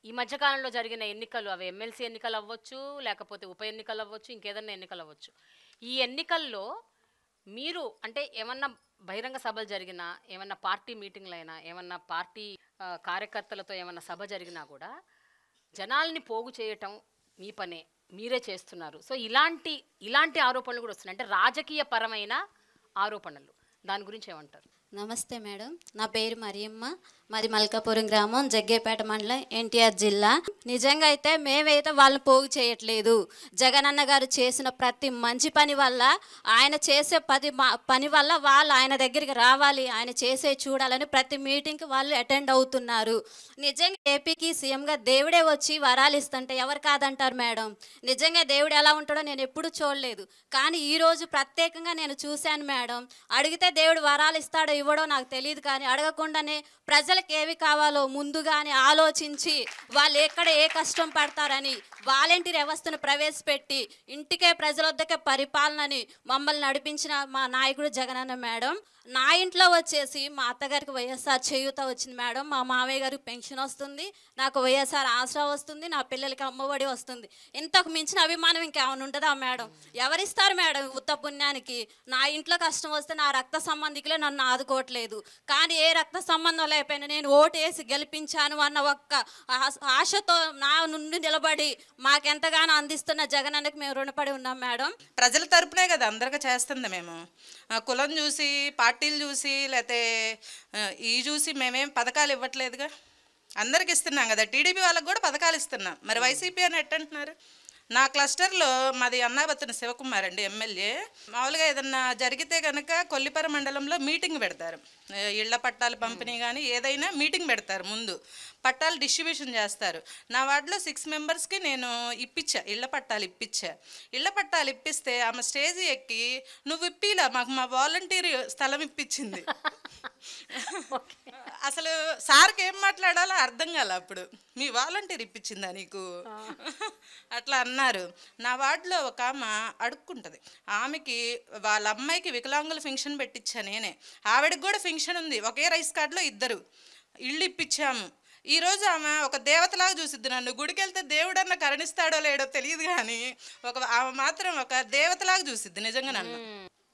ఈ మధ్యకాలంలో జరిగిన ఎన్నికలు, అవి ఎమ్మెల్సీ ఎన్నికలు అవ్వచ్చు, లేకపోతే ఉప ఎన్నికలు అవ్వచ్చు, ఇంకేదన్నా ఎన్నికలు అవ్వచ్చు. ఈ ఎన్నికల్లో మీరు అంటే ఏమన్నా బహిరంగ సభలు జరిగినా, ఏమన్నా పార్టీ మీటింగ్లైనా, ఏమన్నా పార్టీ కార్యకర్తలతో ఏమన్నా సభ జరిగినా కూడా జనాల్ని పోగు చేయటం మీ పనే, మీరే చేస్తున్నారు. సో ఇలాంటి ఆరోపణలు కూడా వస్తున్నాయి, అంటే రాజకీయ పరమైన ఆరోపణలు. దాని గురించి ఏమంటారు? నమస్తే మేడం, నా పేరు మరియమ్మ, మాది మల్కాపురం గ్రామం, జగ్గేపేట మండలం, ఎన్టీఆర్ జిల్లా. నిజంగా అయితే మేమైతే వాళ్ళని పోగు చేయట్లేదు. జగనన్న గారు చేసిన ప్రతి మంచి పని వల్ల, ఆయన చేసే పని వల్ల వాళ్ళు ఆయన దగ్గరికి రావాలి, ఆయన చేసే చూడాలని ప్రతి మీటింగ్కి వాళ్ళు అటెండ్ అవుతున్నారు. నిజంగా ఏపీకి సీఎంగా దేవుడే వచ్చి వరాలు ఇస్తుంటే ఎవరు కాదంటారు మేడం? నిజంగా దేవుడు ఎలా ఉంటాడో నేను ఎప్పుడూ చూడలేదు, కానీ ఈరోజు ప్రత్యేకంగా నేను చూశాను మేడం. అడిగితే దేవుడు వరాలు ఇస్తాడో ఇవ్వడో నాకు తెలియదు, కానీ అడగకుండానే ప్రజలకు ఏవి కావాలో ముందుగానే ఆలోచించి వాళ్ళు ఎక్కడ ఏ కష్టం పడతారని వాలంటీర్ వ్యవస్థను ప్రవేశపెట్టి ఇంటికే ప్రజల వద్దకే పరిపాలనని మమ్మల్ని నడిపించిన మా నాయకుడు జగనన్న మేడం. నా ఇంట్లో వచ్చేసి మా అత్తగారికి వైఎస్ఆర్ చేయూత వచ్చింది మేడం, మా మావయ్య గారికి పెన్షన్ వస్తుంది, నాకు వైఎస్ఆర్ ఆసరా వస్తుంది, నా పిల్లలకి అమ్మఒడి వస్తుంది. ఇంతకు మించిన అభిమానం ఇంకేమైనా ఉంటుందా మేడం? ఎవరిస్తారు మేడం ఉత్త పుణ్యానికి? నా ఇంట్లో కష్టం వస్తే నా రక్త సంబంధికులే నన్ను ఆదుకోవట్లేదు, కానీ ఏ రక్త సంబంధం లేకపోయినా నేను ఓటేసి గెలిపించాను అన్న ఒక్క ఆశతో నా నుండి నిలబడి మాకెంతగానో అందిస్తున్న జగనన్నకి మేము రుణపడి ఉన్నాం మేడం. ప్రజల తరపునే కదా అందరికీ చేస్తుంది. మేము కులం చూసి, పార్టీలు చూసి, లేకపోతే చూసి మేమేం పథకాలు ఇవ్వట్లేదుగా, అందరికి ఇస్తున్నాం కదా. టీడీపీ వాళ్ళకి కూడా పథకాలు ఇస్తున్నాం, మరి వైసీపీ అని ఎట్టంటున్నారు? నా క్లస్టర్లో మాది అన్నాబత్తున శివకుమార్ అండి, ఎమ్మెల్యే. మామూలుగా ఏదన్నా జరిగితే కనుక కొల్లిపర మండలంలో మీటింగ్ పెడతారు, ఇళ్ల పట్టాలు పంపిణీ కానీ ఏదైనా మీటింగ్ పెడతారు, ముందు పట్టాలు డిస్ట్రిబ్యూషన్ చేస్తారు. నా వార్డులో 6 మెంబర్స్కి నేను ఇప్పించా, ఇళ్ల పట్టాలు ఇప్పించా. ఇళ్ల పట్టాలు ఇప్పిస్తే ఆమె స్టేజ్ ఎక్కి నువ్వు ఇప్పిలా, మాకు మా వాలంటీర్ స్థలం ఇప్పించింది. అసలు సార్కి ఏం మాట్లాడాలో అర్థం కాల. అప్పుడు మీ వాలంటీర్ ఇప్పించిందా నీకు అట్లా అన్నారు. నా వార్డులో ఒక ఆమె అడుక్కుంటుంది, ఆమెకి వాళ్ళ అమ్మాయికి వికలాంగుల ఫంక్షన్ పెట్టించా నేనే. ఆవిడకి కూడా ఫంక్షన్ ఉంది, ఒకే రైస్ కార్డులో 2 ఇళ్ళు ఇప్పించాము. ఈరోజు ఆమె ఒక దేవతలాగా చూసిద్ది నన్ను. గుడికి వెళ్తే దేవుడన్నా కరుణిస్తాడో లేడో తెలియదు, కానీ ఆమె మాత్రం ఒక దేవతలాగా చూసిద్ది నిజంగా నన్ను.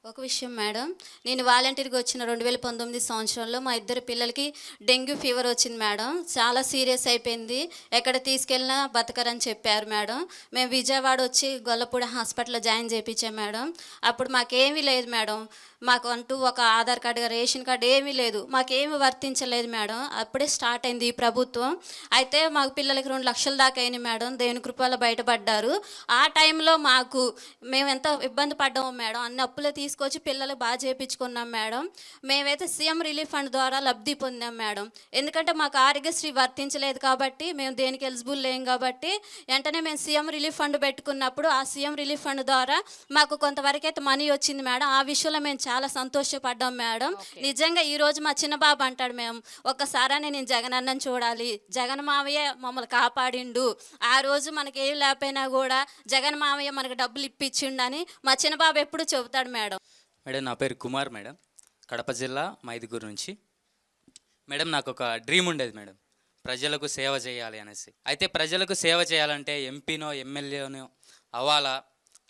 ఒక విషయం మేడం, నేను వాలంటీర్గా వచ్చిన 2019 సంవత్సరంలో మా 2 పిల్లలకి డెంగ్యూ ఫీవర్ వచ్చింది మేడం. చాలా సీరియస్ అయిపోయింది, ఎక్కడ తీసుకెళ్ళినా బతకరని చెప్పారు మేడం. మేము విజయవాడ వచ్చి గొల్లపూడి హాస్పిటల్లో జాయిన్ చేయించాం మేడం. అప్పుడు మాకేమీ లేదు మేడం, మాకు అంటూ ఒక ఆధార్ కార్డు, రేషన్ కార్డు ఏమీ లేదు, మాకేమీ వర్తించలేదు మేడం. అప్పుడే స్టార్ట్ అయింది ఈ ప్రభుత్వం. అయితే మాకు పిల్లలకి 2 లక్షల దాకా అయింది మేడం, దేవుని కృపలో బయటపడ్డారు. ఆ టైంలో మేము ఎంత ఇబ్బంది పడ్డాము మేడం, అన్ని అప్పులే తీసుకొచ్చి పిల్లలకు బాగా చేయించుకున్నాం మేడం. మేమైతే సీఎం రిలీఫ్ ఫండ్ ద్వారా లబ్ధి పొందాం మేడం. ఎందుకంటే మాకు ఆరోగ్యశ్రీ వర్తించలేదు కాబట్టి, మేము దేనికి ఎలిజిబుల్ లేం కాబట్టి, వెంటనే మేము సీఎం రిలీఫ్ ఫండ్ పెట్టుకున్నప్పుడు ఆ సీఎం రిలీఫ్ ఫండ్ ద్వారా మాకు కొంతవరకు అయితే మనీ వచ్చింది మేడం. ఆ విషయంలో మేము చాలా సంతోషపడ్డాం మేడం. నిజంగా ఈరోజు మా చిన్న బాబు అంటాడు, మేము ఒక్కసారి నేను జగనన్నని చూడాలి, జగన్ మావయ్య మమ్మల్ని కాపాడిండు, ఆ రోజు మనకి ఏం లేకపోయినా కూడా జగన్ మావయ్య మనకు డబ్బులు ఇప్పించిండని మా చిన్న బాబు ఎప్పుడు చెబుతాడు మేడం. మేడం నా పేరు కుమార్ మేడం, కడప జిల్లా మైదుగురు నుంచి. మేడం నాకు ఒక డ్రీమ్ ఉండేది మేడం, ప్రజలకు సేవ చేయాలి అనేసి. అయితే ప్రజలకు సేవ చేయాలంటే ఎంపీనో ఎమ్మెల్యేనో అవ్వాలా,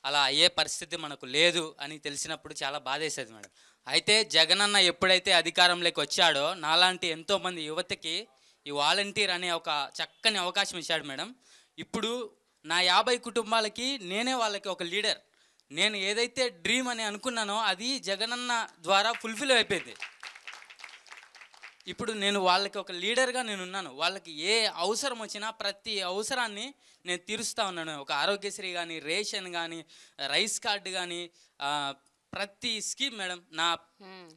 అలా అయ్యే పరిస్థితి మనకు లేదు అని తెలిసినప్పుడు చాలా బాధేసేది మేడం. అయితే జగనన్న ఎప్పుడైతే అధికారంలోకి వచ్చాడో నాలాంటి ఎంతోమంది యువతకి ఈ వాలంటీర్ అనే ఒక చక్కని అవకాశం ఇచ్చాడు మేడం. ఇప్పుడు నా 50 కుటుంబాలకి నేనే వాళ్ళకి ఒక లీడర్. నేను ఏదైతే డ్రీమ్ అని అనుకున్నానో అది జగనన్న ద్వారా ఫుల్ఫిల్ అయిపోయింది. ఇప్పుడు నేను వాళ్ళకి ఒక లీడర్గా నేను ఉన్నాను. వాళ్ళకి ఏ అవసరం వచ్చినా ప్రతి అవసరాన్ని నేను తీరుస్తూ ఉన్నాను. ఒక ఆరోగ్యశ్రీ కానీ, రేషన్ కానీ, రైస్ కార్డు కానీ, ప్రతి స్కీమ్ మేడం నా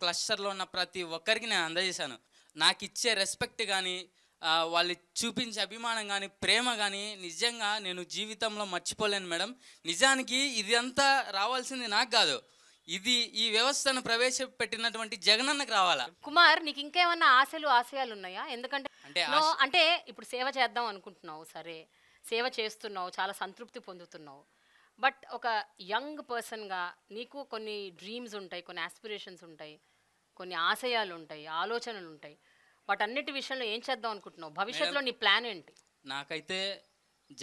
క్లస్టర్లో ఉన్న ప్రతి ఒక్కరికి నేను అందజేశాను. నాకు ఇచ్చే రెస్పెక్ట్ కానీ, వాళ్ళు చూపించే అభిమానం కానీ, ప్రేమ కానీ నిజంగా నేను జీవితంలో మర్చిపోలేను మేడం. నిజానికి ఇది అంతా రావాల్సింది నాకు కాదు, ఇది ఈ వ్యవస్థను ప్రవేశపెట్టినటువంటి జగనన్నకు రావాలా. కుమార్, నీకు ఇంకేమన్నా ఆశయాలు ఉన్నాయా? ఎందుకంటే అంటే ఇప్పుడు సేవ చేద్దాం అనుకుంటున్నావు, సరే సేవ చేస్తున్నావు, చాలా సంతృప్తి పొందుతున్నావు. బట్ ఒక యంగ్ పర్సన్గా నీకు కొన్ని డ్రీమ్స్ ఉంటాయి, కొన్ని ఆస్పిరేషన్స్ ఉంటాయి, కొన్ని ఆశయాలు ఉంటాయి, ఆలోచనలు ఉంటాయి. వాటన్నిటి విషయంలో ఏం చేద్దాం అనుకుంటున్నావు? భవిష్యత్తులో నీ ప్లాన్ ఏంటి? నాకైతే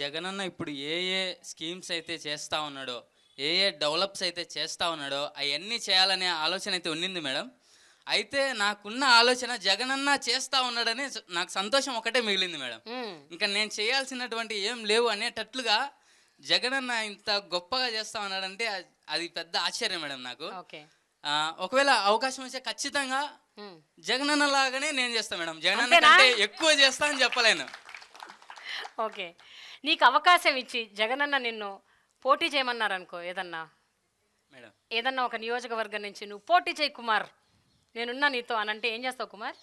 జగనన్న ఇప్పుడు ఏ ఏ స్కీమ్స్ అయితే చేస్తూ ఉన్నాడో, ఏ ఏ డెవలప్స్ అయితే చేస్తూ ఉన్నాడో అవన్నీ చేయాలనే ఆలోచన అయితే ఉండింది మేడం. అయితే నాకున్న ఆలోచన జగనన్న చేస్తూ ఉన్నాడని నాకు సంతోషం ఒకటే మిగిలింది మేడం. ఇంకా నేను చేయాల్సినటువంటి ఏం లేవు అనేటట్లుగా జగనన్న ఇంత గొప్పగా చేస్తూ ఉన్నాడంటే అది పెద్ద ఆశ్చర్యం మేడం నాకు. ఒకవేళ అవకాశం వస్తే ఖచ్చితంగా జగనన్న లాగానే నేను చేస్తాను మేడం. జగనన్న కంటే ఎక్కువ చేస్తా అని చెప్పలేను. ఓకే, నీకు అవకాశం ఇచ్చి జగనన్న నిన్ను పోటీ చేయమన్నారు అనుకో, మేడం ఏదన్నా ఒక నియోజకవర్గం నుంచి నువ్వు పోటీ చేయి కుమార్, నేనున్నా నీతో అని అంటే ఏం చేస్తావు కుమార్?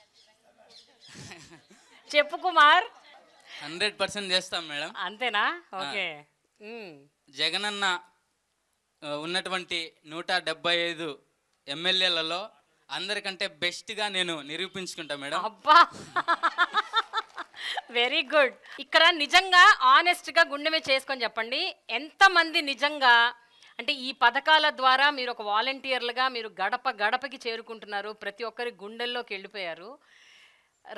చెప్పు కుమార్. 100% చేస్తాం మేడం. అంతేనా? ఓకే. జగనన్న ఉన్నటువంటి 175 ఎమ్మెల్యేలలో అందరికంటే బెస్ట్గా నేను నిరూపించుకుంటా మేడం. అబ్బా, వెరీ గుడ్. ఇక్కడ నిజంగా ఆనెస్ట్గా గుండె మీద చేసుకొని చెప్పండి, ఎంతమంది నిజంగా అంటే ఈ పథకాల ద్వారా మీరు ఒక వాలంటీర్లుగా మీరు గడప గడపకి చేరుకుంటున్నారు, ప్రతి ఒక్కరి గుండెల్లోకి వెళ్ళిపోయారు.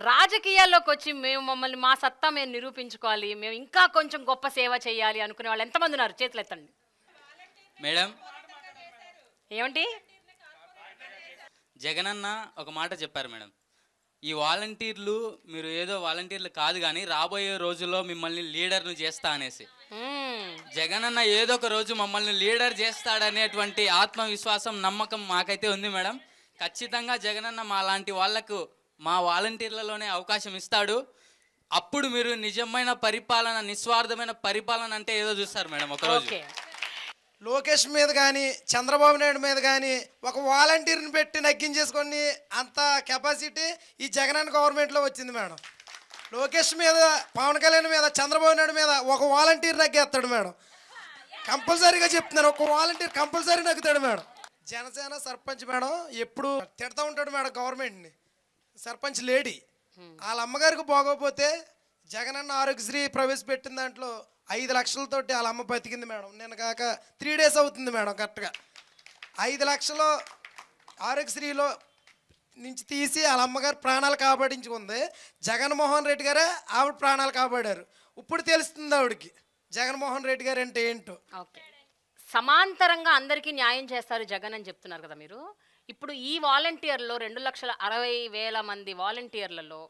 రాజకీయాల్లోకి వచ్చి మేము మమ్మల్ని మా సత్తా మేము నిరూపించుకోవాలి, మేము ఇంకా కొంచెం గొప్ప సేవ చేయాలి అనుకునే వాళ్ళు ఎంతమంది ఉన్నారు? చేతులు ఎత్తండి మేడం. ఏమండి? జగనన్న ఒక మాట చెప్పారు మేడం, ఈ వాలంటీర్లు మీరు ఏదో వాలంటీర్లు కాదు కానీ రాబోయే రోజుల్లో మిమ్మల్ని లీడర్ను చేస్తా అనేసి. జగనన్న ఏదో ఒక రోజు మమ్మల్ని లీడర్ చేస్తాడనేటువంటి ఆత్మవిశ్వాసం, నమ్మకం మాకైతే ఉంది మేడం. ఖచ్చితంగా జగనన్న మా లాంటి వాళ్లకు మా వాలంటీర్లలోనే అవకాశం ఇస్తాడు. అప్పుడు మీరు నిజమైన పరిపాలన, నిస్వార్థమైన పరిపాలన అంటే ఏదో చూస్తారు మేడం ఒకరోజు. లోకేష్ మీద కానీ చంద్రబాబు నాయుడు మీద కానీ ఒక వాలంటీర్ని పెట్టి నగ్గించేసుకొని అంత కెపాసిటీ ఈ జగనన్న గవర్నమెంట్లో వచ్చింది మేడం. లోకేష్ మీద, పవన్ కళ్యాణ్ మీద, చంద్రబాబు నాయుడు మీద ఒక వాలంటీర్ నగ్గేస్తాడు మేడం. కంపల్సరీగా చెప్తున్నాను, ఒక వాలంటీర్ కంపల్సరీ నగ్గుతాడు మేడం. జనసేన సర్పంచ్ మేడం ఎప్పుడు తిడతా ఉంటాడు మేడం గవర్నమెంట్ని. సర్పంచ్ లేడీ వాళ్ళ అమ్మగారికి బాగోపోతే జగనన్న ఆరోగ్యశ్రీ ప్రవేశపెట్టిన దాంట్లో 5 లక్షలతోటి వాళ్ళ అమ్మ బతికింది మేడం. నేను కాక 3 డేస్ అవుతుంది మేడం. కరెక్ట్గా 5 లక్షలు ఆరోగ్యశ్రీలో నుంచి తీసి వాళ్ళ అమ్మగారు ప్రాణాలు కాపాడించుకుంది. జగన్మోహన్ రెడ్డి గారే ఆవిడ ప్రాణాలు కాపాడారు. ఇప్పుడు తెలుస్తుంది ఆవిడకి జగన్మోహన్ రెడ్డి గారు అంటే ఏంటో. ఓకే, సమాంతరంగా అందరికీ న్యాయం చేస్తారు జగన్ అని చెప్తున్నారు కదా మీరు. ఇప్పుడు ఈ వాలంటీర్లో 2,60,000 మంది వాలంటీర్లలో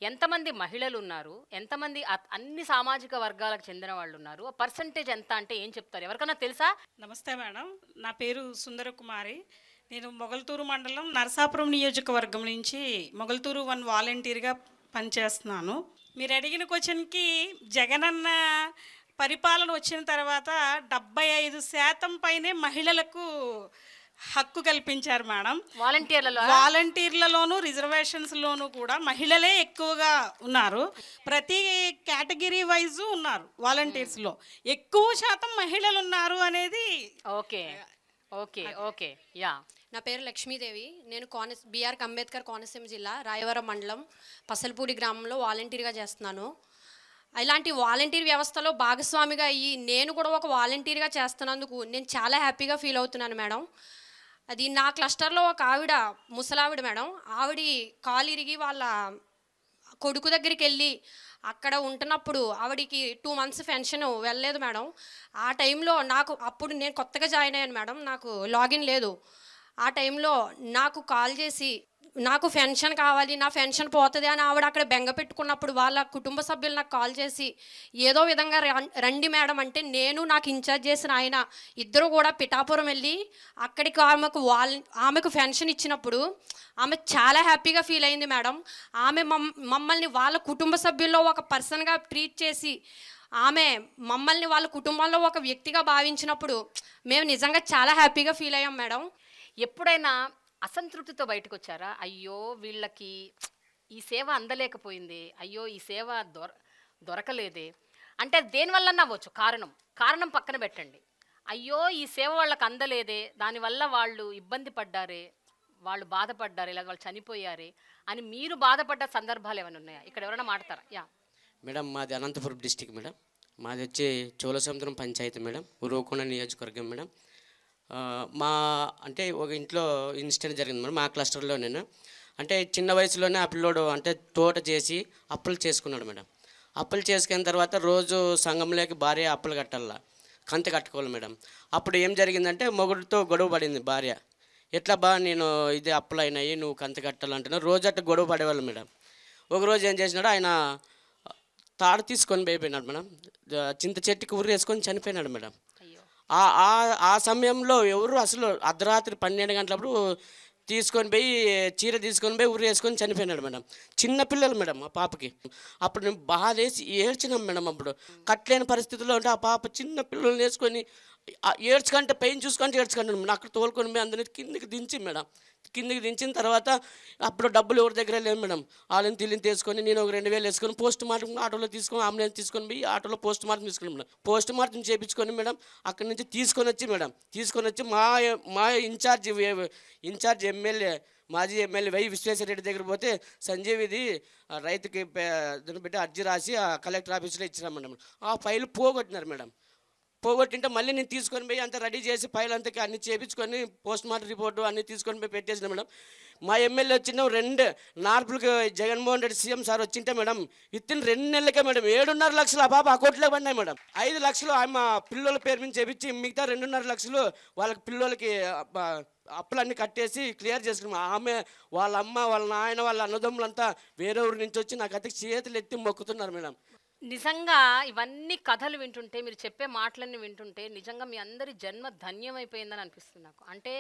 ఎంతమంది మహిళలు ఉన్నారు, ఎంతమంది అన్ని సామాజిక వర్గాలకు చెందిన వాళ్ళు ఉన్నారు, పర్సంటేజ్ ఎంత అంటే ఏం చెప్తారు? ఎవరికైనా తెలుసా? నమస్తే మేడం, నా పేరు సుందరకుమారి. నేను మొగల్తూరు మండలం నరసాపురం నియోజకవర్గం నుంచి మొగల్తూరు 1 వాలంటీర్గా పనిచేస్తున్నాను. మీరు అడిగిన క్వశ్చన్కి జగనన్న పరిపాలన వచ్చిన తర్వాత 75% పైనే మహిళలకు హక్కు కల్పించారు మేడం. వాలంటీర్లలోనూ రిజర్వేషన్స్లోనూ కూడా మహిళలే ఎక్కువగా ఉన్నారు. ప్రతి కేటగిరీ వైజు ఉన్నారు వాలంటీర్స్లో, ఎక్కువ శాతం మహిళలు ఉన్నారు అనేది. Okay okay okay yeah. నా పేరు లక్ష్మీదేవి. నేను బిఆర్ అంబేద్కర్ కోనసీమ జిల్లా రాయవరం మండలం పసలపూడి గ్రామంలో వాలంటీర్గా చేస్తున్నాను. ఇలాంటి వాలంటీర్ వ్యవస్థలో భాగస్వామిగా అయ్యి నేను కూడా ఒక వాలంటీర్గా చేస్తున్నందుకు నేను చాలా హ్యాపీగా ఫీల్ అవుతున్నాను మేడం. అది నా క్లస్టర్లో ఒక ఆవిడ, ముసలావిడ మేడం, ఆవిడ కాలు ఇరిగి వాళ్ళ కొడుకు దగ్గరికి వెళ్ళి అక్కడ ఉంటున్నప్పుడు ఆవిడికి 2 months పెన్షన్ వెళ్ళలేదు మేడం. ఆ టైంలో నాకు, అప్పుడు నేను కొత్తగా జాయిన్ అయ్యాను మేడం, నాకు లాగిన్ లేదు. ఆ టైంలో నాకు కాల్ చేసి నాకు పెన్షన్ కావాలి, నా పెన్షన్ పోతుంది అని ఆవిడ అక్కడ బెంగ పెట్టుకున్నప్పుడు వాళ్ళ కుటుంబ సభ్యులు నాకు కాల్ చేసి ఏదో విధంగా రండి మేడం అంటే, నేను నాకు ఇన్ఛార్జ్ చేసిన ఆయన ఇద్దరు కూడా పిఠాపురం వెళ్ళి అక్కడికి ఆమెకు పెన్షన్ ఇచ్చినప్పుడు ఆమె చాలా హ్యాపీగా ఫీల్ అయింది మేడం. ఆమె మమ్మల్ని వాళ్ళ కుటుంబ సభ్యుల్లో ఒక పర్సన్గా ట్రీట్ చేసి ఆమె మమ్మల్ని వాళ్ళ కుటుంబంలో ఒక వ్యక్తిగా భావించినప్పుడు మేము నిజంగా చాలా హ్యాపీగా ఫీల్ అయ్యాం మేడం. ఎప్పుడైనా అసంతృప్తితో బయటకు వచ్చారా? అయ్యో వీళ్ళకి ఈ సేవ అందలేకపోయింది, అయ్యో ఈ సేవ దొరకలేదే అంటే దేనివల్ల అవ్వచ్చు, కారణం పక్కన పెట్టండి. అయ్యో ఈ సేవ వాళ్ళకి అందలేదే, దానివల్ల వాళ్ళు ఇబ్బంది పడ్డారే, వాళ్ళు బాధపడ్డారే, లేదా వాళ్ళు చనిపోయారే అని మీరు బాధపడ్డ సందర్భాలు ఏమైనా ఉన్నాయా? ఇక్కడ ఎవరైనా మాట్లాడతారా? యా మేడం, మాది అనంతపురం డిస్టిక్ మేడం. మాది వచ్చి చోళసముద్రం పంచాయతీ మేడం, ఉరువకొండ నియోజకవర్గం మేడం. మా అంటే ఒక ఇంట్లో ఇన్సిడెంట్ జరిగింది మేడం, మా క్లస్టర్లో. నేను అంటే చిన్న వయసులోనే ఆ పిల్లోడు అంటే తోట చేసి అప్పులు చేసుకున్నాడు మేడం. అప్పులు చేసుకున్న తర్వాత రోజు సంఘంలోకి భార్య అప్పులు కట్టాల, కంతి కట్టుకోవాలి మేడం. అప్పుడు ఏం జరిగిందంటే మొగుడితో గొడవ పడింది భార్య. ఎట్లా బా నేను ఇది అప్పులు అయినాయి, నువ్వు కంతి కట్టాలంటున్నావు, రోజు అట్లా గొడవ పడేవాళ్ళు మేడం. ఒకరోజు ఏం చేసినాడు, ఆయన తాడు తీసుకొని పోయిపోయినాడు మేడం, చింత చెట్టుకి ఉరి వేసుకొని చనిపోయినాడు మేడం. ఆ సమయంలో ఎవరు అసలు అర్ధరాత్రి 12 గంటలప్పుడు తీసుకొని పోయి చీర తీసుకొని పోయి ఉరి వేసుకొని చనిపోయినాడు మేడం. చిన్న పిల్లలు మేడం ఆ పాపకి. అప్పుడు నేను బాధేసి ఏడ్చినాం మేడం. అప్పుడు కట్టలేని పరిస్థితుల్లో ఉంటే ఆ పాప చిన్న పిల్లల్ని వేసుకొని ఏడ్చుకుంటే పెయిన్ చూసుకుంటే ఏడ్చుకుంటాను మేడం. అక్కడ తోలుకొని పోయి అందరినీ కిందికి దించి మేడం, కిందికి దించిన తర్వాత అప్పుడు డబ్బులు ఎవరి దగ్గర లేవు మేడం. వాళ్ళని తిల్లిని తీసుకొని నేను ఒక 2000 వేసుకొని పోస్ట్ మార్టం ఆటోలో తీసుకొని అంబులెన్స్ తీసుకొని పోయి ఆటోలో పోస్ట్ మార్టం తీసుకుని మేడం. పోస్ట్ మార్టం చేయించుకొని మేడం అక్కడి నుంచి తీసుకొని వచ్చి మా ఇన్ఛార్జ్ ఎమ్మెల్యే, మాజీ ఎమ్మెల్యే వై విశ్వేశ్వరరెడ్డి దగ్గర పోతే సంజీవ్ ఇది రైతుకి దాన్ని పెట్టి అర్జీ రాసి ఆ కలెక్టర్ ఆఫీస్లో ఇచ్చినాం మేడం. ఆ ఫైల్ పోగొట్టినారు మేడం. పోగొట్టింటే మళ్ళీ నేను తీసుకొని పోయి అంతా రెడీ చేసి ఫైల్ అంతకి అన్ని చేయించుకొని పోస్ట్ మార్టం రిపోర్టు అన్నీ తీసుకొని పోయి పెట్టేసిన మేడం. మా ఎమ్మెల్యే వచ్చిన 2 నార్పులకి జగన్మోహన్ రెడ్డి సీఎం సార్ వచ్చింటే మేడం విత్తిన్ 2 నెలలకే మేడం 7.5 లక్షలు ఆ పాప అకౌంట్లో పడినాయి మేడం. 5 లక్షలు ఆమె పిల్లల పేరు మీద చేపించి మిగతా 2.5 లక్షలు వాళ్ళకి పిల్లలకి అప్పులన్నీ కట్టేసి క్లియర్ చేసుకున్నాం. ఆమె వాళ్ళ అమ్మ, వాళ్ళ నాయన, వాళ్ళ అన్నదమ్ములంతా వేరే ఊరి నుంచి వచ్చి నాకు అతికి చేతులు ఎత్తి మొక్కుతున్నారు మేడం. నిజంగా ఇవన్నీ కథలు వింటుంటే, మీరు చెప్పే మాటలన్నీ వింటుంటే నిజంగా మీ అందరి జన్మ ధన్యమైపోయిందని అనిపిస్తుంది నాకు. అంటే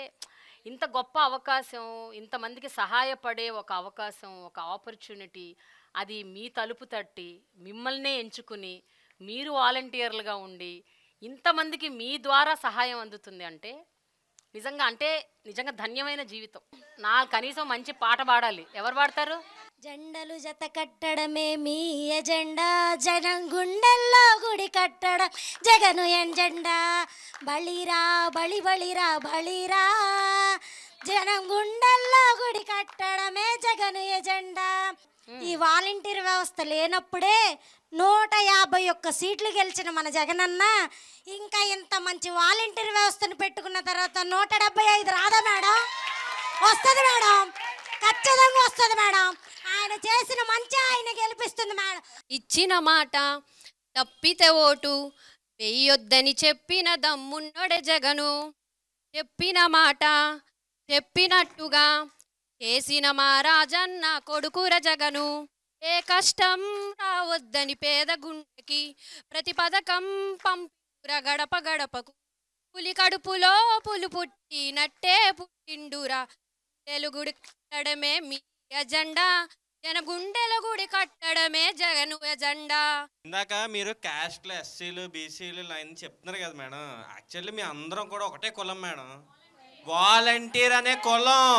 ఇంత గొప్ప అవకాశం, ఇంతమందికి సహాయపడే ఒక అవకాశం, ఒక ఆపర్చునిటీ, అది మీ తలుపు తట్టి మిమ్మల్నే ఎంచుకుని మీరు వాలంటీర్లుగా ఉండి ఇంతమందికి మీ ద్వారా సహాయం అందుతుంది అంటే నిజంగా ధన్యమైన జీవితం. కనీసం మంచి పాట పాడాలి. ఎవరు పాడతారు? జెండలు జత కట్టడమే మీ ఎజెండా, జనం గుండెల్లో గుడి కట్టడం జగను ఎజెండా. బలిరా బలి బలిరా బలిరా, జనం గుండెల్లో గుడి కట్టడమే జగను ఎజెండా. ఈ వాలంటీర్ వ్యవస్థ లేనప్పుడే 151 సీట్లు గెలిచిన మన జగనన్న ఇంకా ఇంత మంచి వాలంటీర్ వ్యవస్థను పెట్టుకున్న తర్వాత 175 రాదా మేడం? వస్తుంది మేడం, ఖచ్చితంగా వస్తుంది మేడం. ఆయన చేసిన మంచి ఆయన గెలిపిస్తుంది మేడం. ఇచ్చిన మాట తప్పితే ఓటు వెయ్యొద్దని చెప్పిన దమ్మున్నోడే జగను. చెప్పిన మాట చెప్పినట్టుగా చేసిన మా రాజన్న కొడుకుర జగను. ఏ కష్టం రావద్దని పేద గుండెకి ప్రతి పథకం పంపిర గడప గడపకు. పులి కడుపులో పులు పుట్టినట్టే పుట్టిండురా. తెలుగుడి కట్టడమే మీ ఎజెండా, జన గుండెల గుడి కట్టడమే జగను ఎజెండా. ఇందాక మీరు క్యాస్ట్లు, ఎస్సీలు, బీసీలు లైన్ చెప్తున్నారు కదా మేడం. యాక్చువల్లీ మీ అందరం కూడా ఒకటే కులం మేడం, వాలంటీర్ అనే కులం.